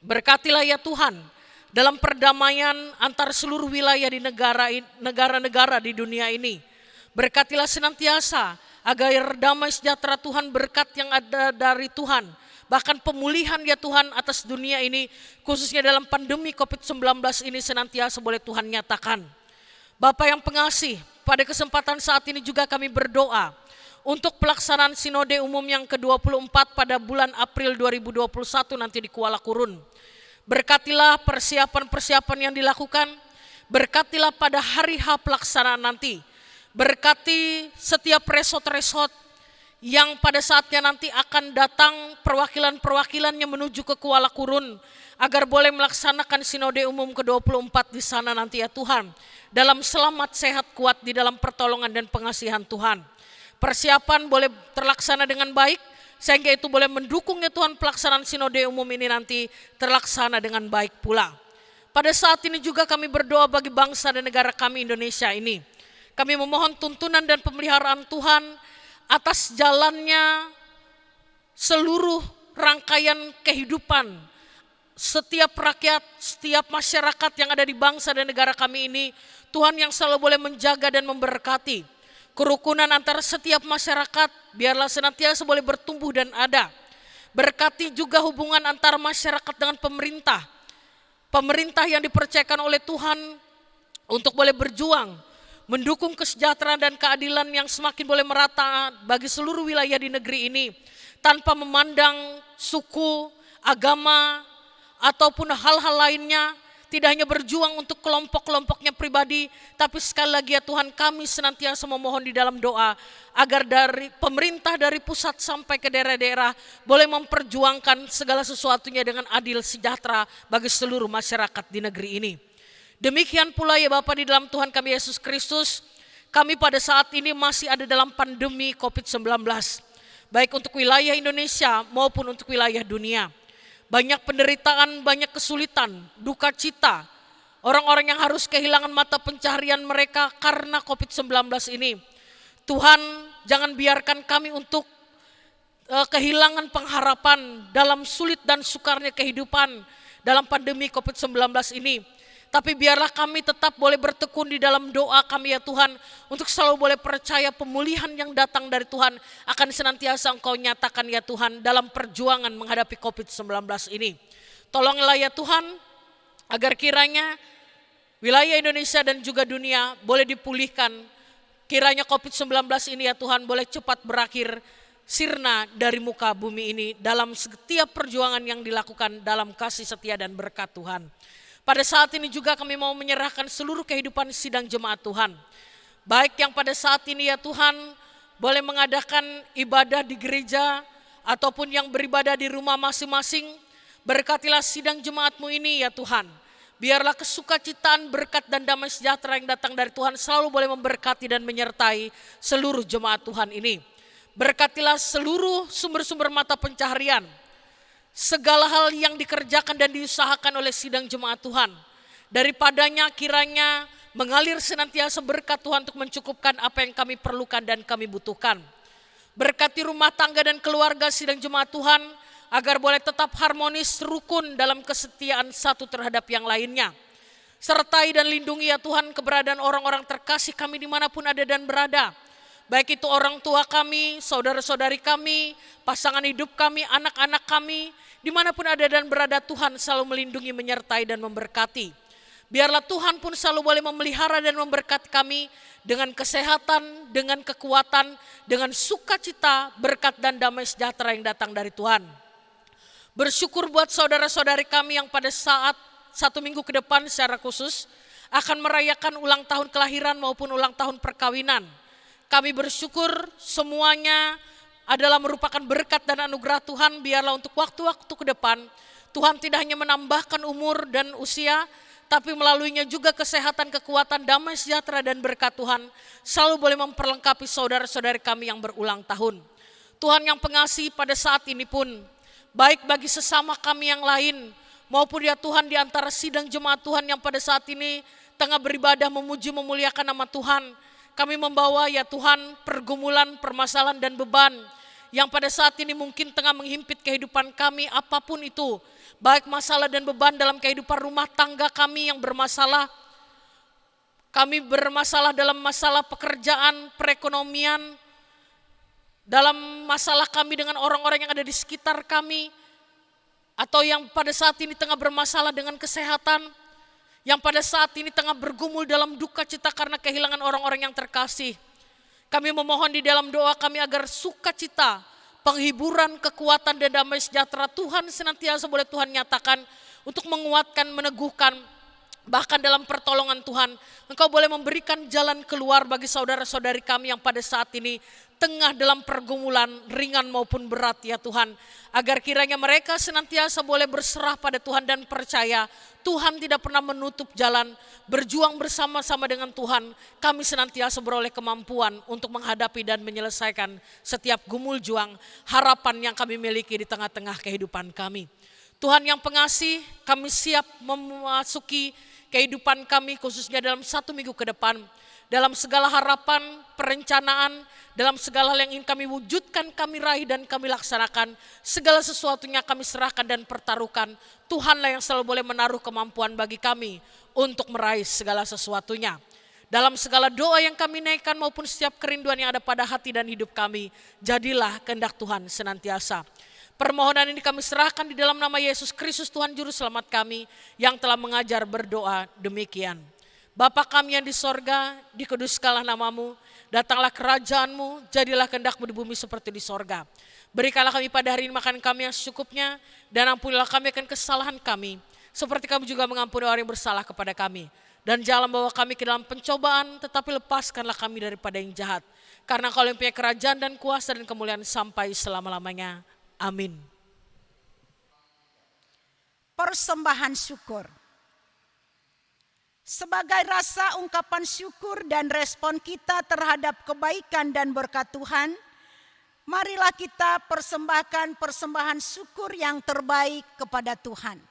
Speaker 5: Berkatilah ya Tuhan dalam perdamaian antar seluruh wilayah di negara-negara di dunia ini. Berkatilah senantiasa agar damai sejahtera Tuhan, berkat yang ada dari Tuhan, bahkan pemulihan ya Tuhan atas dunia ini, khususnya dalam pandemi COVID-19 ini senantiasa boleh Tuhan nyatakan. Bapa yang pengasih, pada kesempatan saat ini juga kami berdoa untuk pelaksanaan Sinode Umum yang ke-24 pada bulan April 2021 nanti di Kuala Kurun. Berkatilah persiapan-persiapan yang dilakukan, berkatilah pada hari H pelaksanaan nanti, berkati setiap resort-resort yang pada saatnya nanti akan datang perwakilan-perwakilannya menuju ke Kuala Kurun, agar boleh melaksanakan Sinode Umum ke-24 di sana nanti ya Tuhan, dalam selamat, sehat, kuat di dalam pertolongan dan pengasihan Tuhan. Persiapan boleh terlaksana dengan baik, sehingga itu boleh mendukung ya Tuhan pelaksanaan Sinode Umum ini nanti terlaksana dengan baik pula. Pada saat ini juga kami berdoa bagi bangsa dan negara kami Indonesia ini. Kami memohon tuntunan dan pemeliharaan Tuhan atas jalannya seluruh rangkaian kehidupan setiap rakyat, setiap masyarakat yang ada di bangsa dan negara kami ini. Tuhan yang selalu boleh menjaga dan memberkati. Kerukunan antara setiap masyarakat biarlah senantiasa boleh bertumbuh dan ada. Berkati juga hubungan antara masyarakat dengan pemerintah. Pemerintah yang dipercayakan oleh Tuhan untuk boleh berjuang, mendukung kesejahteraan dan keadilan yang semakin boleh merata bagi seluruh wilayah di negeri ini, tanpa memandang suku, agama, ataupun hal-hal lainnya. Tidak hanya berjuang untuk kelompok-kelompoknya pribadi, tapi sekali lagi ya Tuhan, kami senantiasa memohon di dalam doa agar dari pemerintah dari pusat sampai ke daerah-daerah boleh memperjuangkan segala sesuatunya dengan adil sejahtera bagi seluruh masyarakat di negeri ini. Demikian pula ya Bapa di dalam Tuhan kami Yesus Kristus, kami pada saat ini masih ada dalam pandemi COVID-19, baik untuk wilayah Indonesia maupun untuk wilayah dunia. Banyak penderitaan, banyak kesulitan, duka cita. Orang-orang yang harus kehilangan mata pencaharian mereka karena COVID-19 ini. Tuhan, jangan biarkan kami untuk kehilangan pengharapan dalam sulit dan sukarnya kehidupan dalam pandemi COVID-19 ini. Tapi biarlah kami tetap boleh bertekun di dalam doa kami ya Tuhan, untuk selalu boleh percaya pemulihan yang datang dari Tuhan akan senantiasa Engkau nyatakan ya Tuhan dalam perjuangan menghadapi COVID-19 ini. Tolonglah ya Tuhan agar kiranya wilayah Indonesia dan juga dunia boleh dipulihkan. Kiranya COVID-19 ini ya Tuhan boleh cepat berakhir, sirna dari muka bumi ini dalam setiap perjuangan yang dilakukan dalam kasih setia dan berkat Tuhan. Pada saat ini juga kami mau menyerahkan seluruh kehidupan sidang jemaat Tuhan. Baik yang pada saat ini ya Tuhan boleh mengadakan ibadah di gereja ataupun yang beribadah di rumah masing-masing. Berkatilah sidang jemaat-Mu ini ya Tuhan. Biarlah kesukacitaan, berkat dan damai sejahtera yang datang dari Tuhan selalu boleh memberkati dan menyertai seluruh jemaat Tuhan ini. Berkatilah seluruh sumber-sumber mata pencaharian, segala hal yang dikerjakan dan diusahakan oleh sidang jemaat Tuhan. Daripadanya kiranya mengalir senantiasa berkat Tuhan untuk mencukupkan apa yang kami perlukan dan kami butuhkan. Berkati rumah tangga dan keluarga sidang jemaat Tuhan, agar boleh tetap harmonis, rukun dalam kesetiaan satu terhadap yang lainnya. Sertai dan lindungi ya Tuhan keberadaan orang-orang terkasih kami dimanapun ada dan berada. Baik itu orang tua kami, saudara-saudari kami, pasangan hidup kami, anak-anak kami, dimanapun ada dan berada Tuhan selalu melindungi, menyertai dan memberkati. Biarlah Tuhan pun selalu boleh memelihara dan memberkati kami dengan kesehatan, dengan kekuatan, dengan sukacita, berkat dan damai sejahtera yang datang dari Tuhan. Bersyukur buat saudara-saudari kami yang pada saat 1 minggu ke depan secara khusus akan merayakan ulang tahun kelahiran maupun ulang tahun perkawinan. Kami bersyukur semuanya adalah merupakan berkat dan anugerah Tuhan. Biarlah untuk waktu-waktu ke depan Tuhan tidak hanya menambahkan umur dan usia, tapi melaluinya juga kesehatan, kekuatan, damai sejahtera dan berkat Tuhan selalu boleh memperlengkapi saudara-saudari kami yang berulang tahun. Tuhan yang pengasih, pada saat ini pun baik bagi sesama kami yang lain maupun ya Tuhan di antara sidang jemaat Tuhan yang pada saat ini tengah beribadah memuji memuliakan nama Tuhan. Kami membawa ya Tuhan pergumulan, permasalahan dan beban yang pada saat ini mungkin tengah menghimpit kehidupan kami apapun itu. Baik masalah dan beban dalam kehidupan rumah tangga kami yang bermasalah. Kami bermasalah dalam masalah pekerjaan, perekonomian, dalam masalah kami dengan orang-orang yang ada di sekitar kami, atau yang pada saat ini tengah bermasalah dengan kesehatan, yang pada saat ini tengah bergumul dalam duka cita karena kehilangan orang-orang yang terkasih. Kami memohon di dalam doa kami agar sukacita, penghiburan, kekuatan dan damai sejahtera Tuhan senantiasa boleh Tuhan nyatakan untuk menguatkan, meneguhkan, bahkan dalam pertolongan Tuhan, Engkau boleh memberikan jalan keluar bagi saudara-saudari kami yang pada saat ini tengah dalam pergumulan ringan maupun berat ya Tuhan. Agar kiranya mereka senantiasa boleh berserah pada Tuhan dan percaya Tuhan tidak pernah menutup jalan. Berjuang bersama-sama dengan Tuhan, kami senantiasa beroleh kemampuan untuk menghadapi dan menyelesaikan setiap gumul juang harapan yang kami miliki di tengah-tengah kehidupan kami. Tuhan yang pengasih, kami siap memasuki kehidupan kami khususnya dalam 1 minggu ke depan. Dalam segala harapan, perencanaan, dalam segala hal yang ingin kami wujudkan, kami raih dan kami laksanakan. Segala sesuatunya kami serahkan dan pertaruhkan. Tuhanlah yang selalu boleh menaruh kemampuan bagi kami untuk meraih segala sesuatunya. Dalam segala doa yang kami naikkan maupun setiap kerinduan yang ada pada hati dan hidup kami, jadilah kehendak Tuhan senantiasa. Permohonan ini kami serahkan di dalam nama Yesus Kristus Tuhan Juru Selamat kami yang telah mengajar berdoa demikian. Bapa kami yang di sorga, dikuduskanlah namamu, datanglah kerajaanmu, jadilah kehendakmu di bumi seperti di sorga. Berikanlah kami pada hari ini makan kami yang secukupnya, dan ampunilah kami akan kesalahan kami, seperti kami juga mengampuni orang yang bersalah kepada kami. Dan jangan bawa kami ke dalam pencobaan, tetapi lepaskanlah kami daripada yang jahat. Karena Kau yang punya kerajaan dan kuasa dan kemuliaan sampai selama-lamanya. Amin.
Speaker 3: Persembahan syukur. Sebagai rasa ungkapan syukur dan respon kita terhadap kebaikan dan berkat Tuhan, marilah kita persembahkan persembahan syukur yang terbaik kepada Tuhan.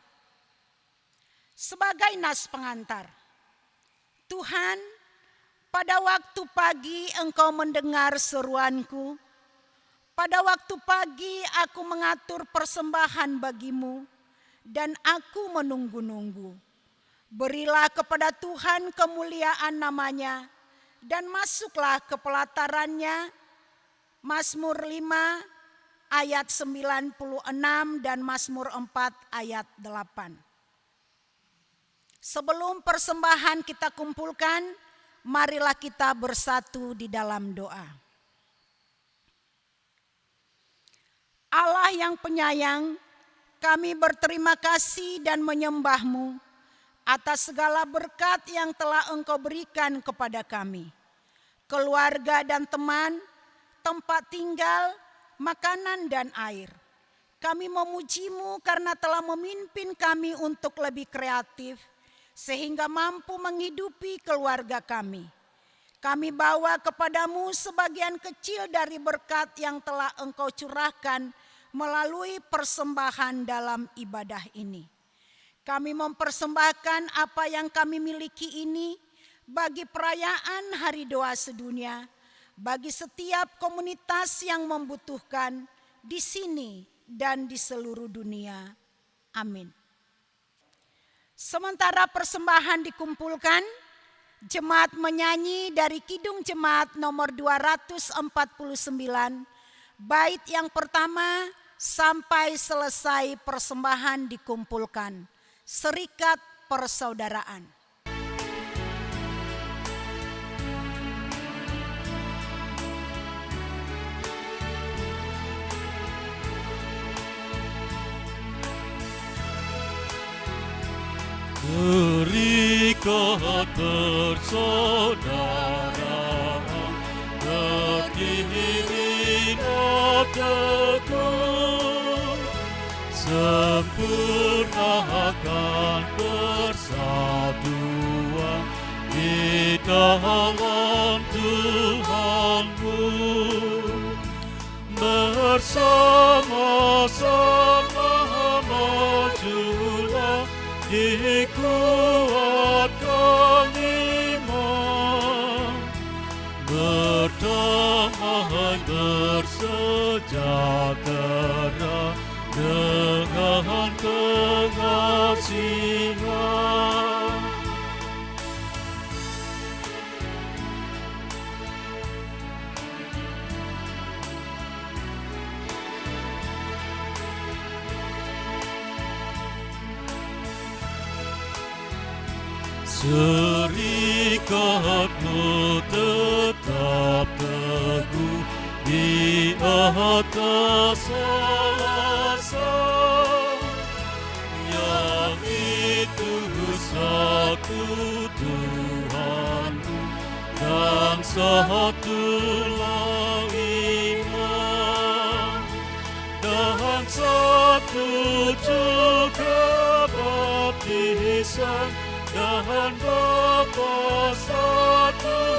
Speaker 3: Sebagai nas pengantar, Tuhan, pada waktu pagi Engkau mendengar seruanku. Pada waktu pagi aku mengatur persembahan bagimu dan aku menunggu-nunggu. Berilah kepada Tuhan kemuliaan namanya dan masuklah ke pelatarannya. Mazmur 5 ayat 96 dan Mazmur 4 ayat 8. Sebelum persembahan kita kumpulkan, marilah kita bersatu di dalam doa. Allah yang penyayang, kami berterima kasih dan menyembah-Mu atas segala berkat yang telah Engkau berikan kepada kami. Keluarga dan teman, tempat tinggal, makanan dan air. Kami memuji-Mu karena telah memimpin kami untuk lebih kreatif, sehingga mampu menghidupi keluarga kami. Kami bawa kepadamu sebagian kecil dari berkat yang telah Engkau curahkan melalui persembahan dalam ibadah ini. Kami mempersembahkan apa yang kami miliki ini bagi perayaan Hari Doa Sedunia, bagi setiap komunitas yang membutuhkan di sini dan di seluruh dunia. Amin. Sementara persembahan dikumpulkan, jemaat menyanyi dari Kidung Jemaat nomor 249, bait yang pertama sampai selesai persembahan dikumpulkan. Serikat persaudaraan.
Speaker 4: Serikat persaudaraan berdiri teguh, sempurnakan persatuan di dalam Tuhanmu, bersama-sama majulah dikuatkan iman, berdamai bersejahtera dengan pengasihan. Serikatmu tetap teguh di atas alasan, yang itu satu Tuhanku dan satulah iman, dan satu juga baptisan, dan Bapa satulah,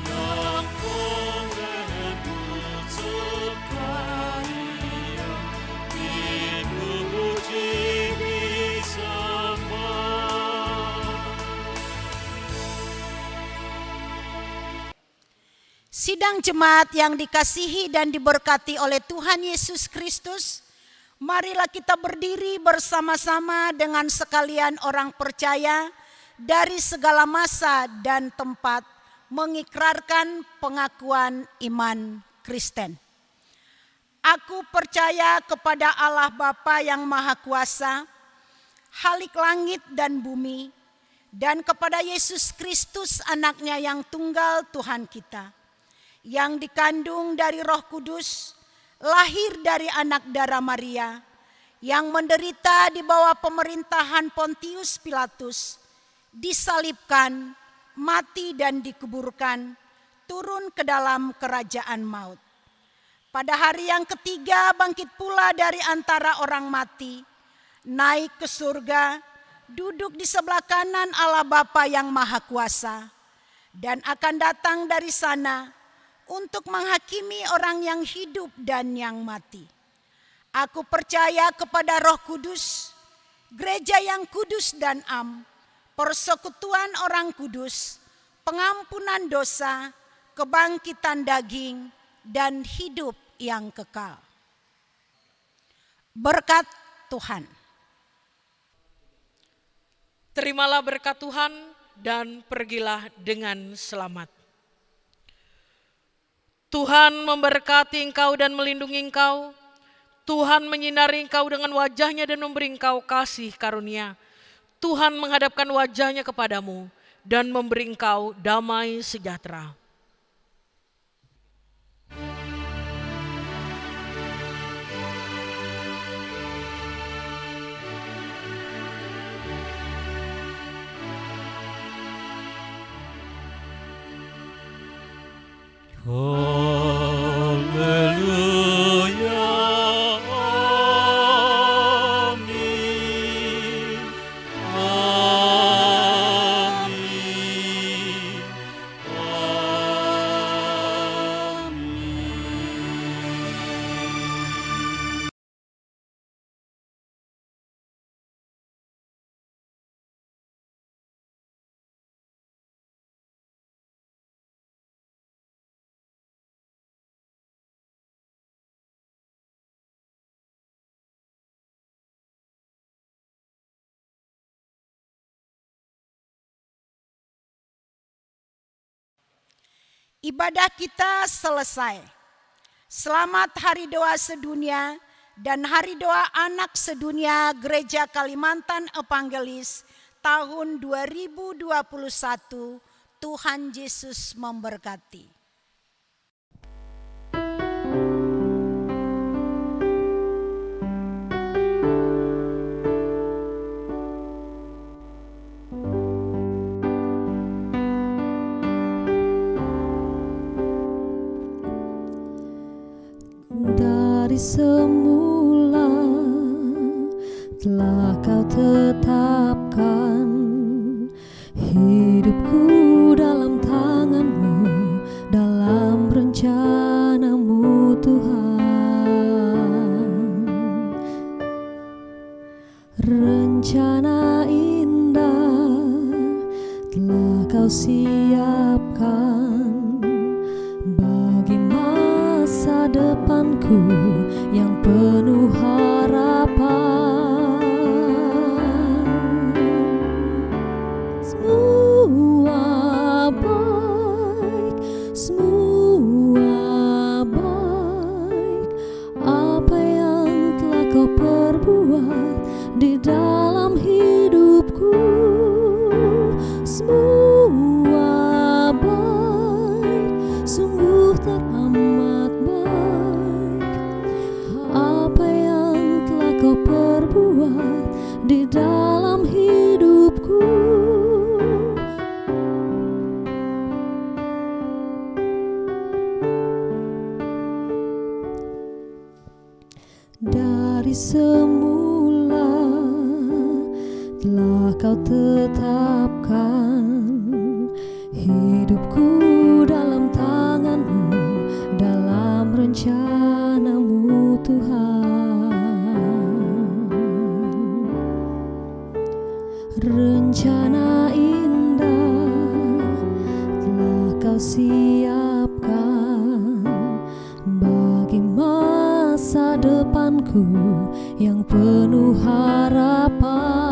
Speaker 4: yang menebus sekalian, dipuji disembah.
Speaker 3: Sidang jemaat yang dikasihi dan diberkati oleh Tuhan Yesus Kristus, marilah kita berdiri bersama-sama dengan sekalian orang percaya dari segala masa dan tempat mengikrarkan pengakuan iman Kristen. Aku percaya kepada Allah Bapa yang Maha Kuasa, Khalik langit dan bumi, dan kepada Yesus Kristus anaknya yang tunggal Tuhan kita, yang dikandung dari Roh Kudus, lahir dari anak darah Maria, yang menderita di bawah pemerintahan Pontius Pilatus, disalibkan, mati dan dikuburkan, turun ke dalam kerajaan maut. Pada hari yang ketiga bangkit pula dari antara orang mati, naik ke surga, duduk di sebelah kanan Allah Bapa yang Maha Kuasa, dan akan datang dari sana untuk menghakimi orang yang hidup dan yang mati. Aku percaya kepada Roh Kudus, gereja yang kudus dan am, persekutuan orang kudus, pengampunan dosa, kebangkitan daging, dan hidup yang kekal. Berkat Tuhan.
Speaker 5: Terimalah berkat Tuhan dan pergilah dengan selamat. Tuhan memberkati engkau dan melindungi engkau. Tuhan menyinari engkau dengan wajahnya dan memberi engkau kasih karunia. Tuhan menghadapkan wajahnya kepadamu dan memberi engkau damai sejahtera.
Speaker 4: Haleluya, amin.
Speaker 3: Ibadah kita selesai. Selamat Hari Doa Sedunia dan Hari Doa Anak Sedunia Gereja Kalimantan Evangelis tahun 2021. Tuhan Yesus memberkati.
Speaker 1: Dari semula telah Kau tetapkan hidupku dalam tangan-Mu, dalam rencana-Mu Tuhan. Rencana indah telah Kau siapkan bagi masa depanku yang penuh harapan. Semua baik, apa yang telah Kau perbuat di dalam hidupku. Semua baik, sungguh teramat baik. Apa yang telah Kau perbuat di dalam hidupku. Dari semula telah Kau tetapkan hidupku dalam tangan-Mu, dalam rencana-Mu Tuhan. Rencana indah telah Kau siapkan bagi masa depanku yang penuh harapan.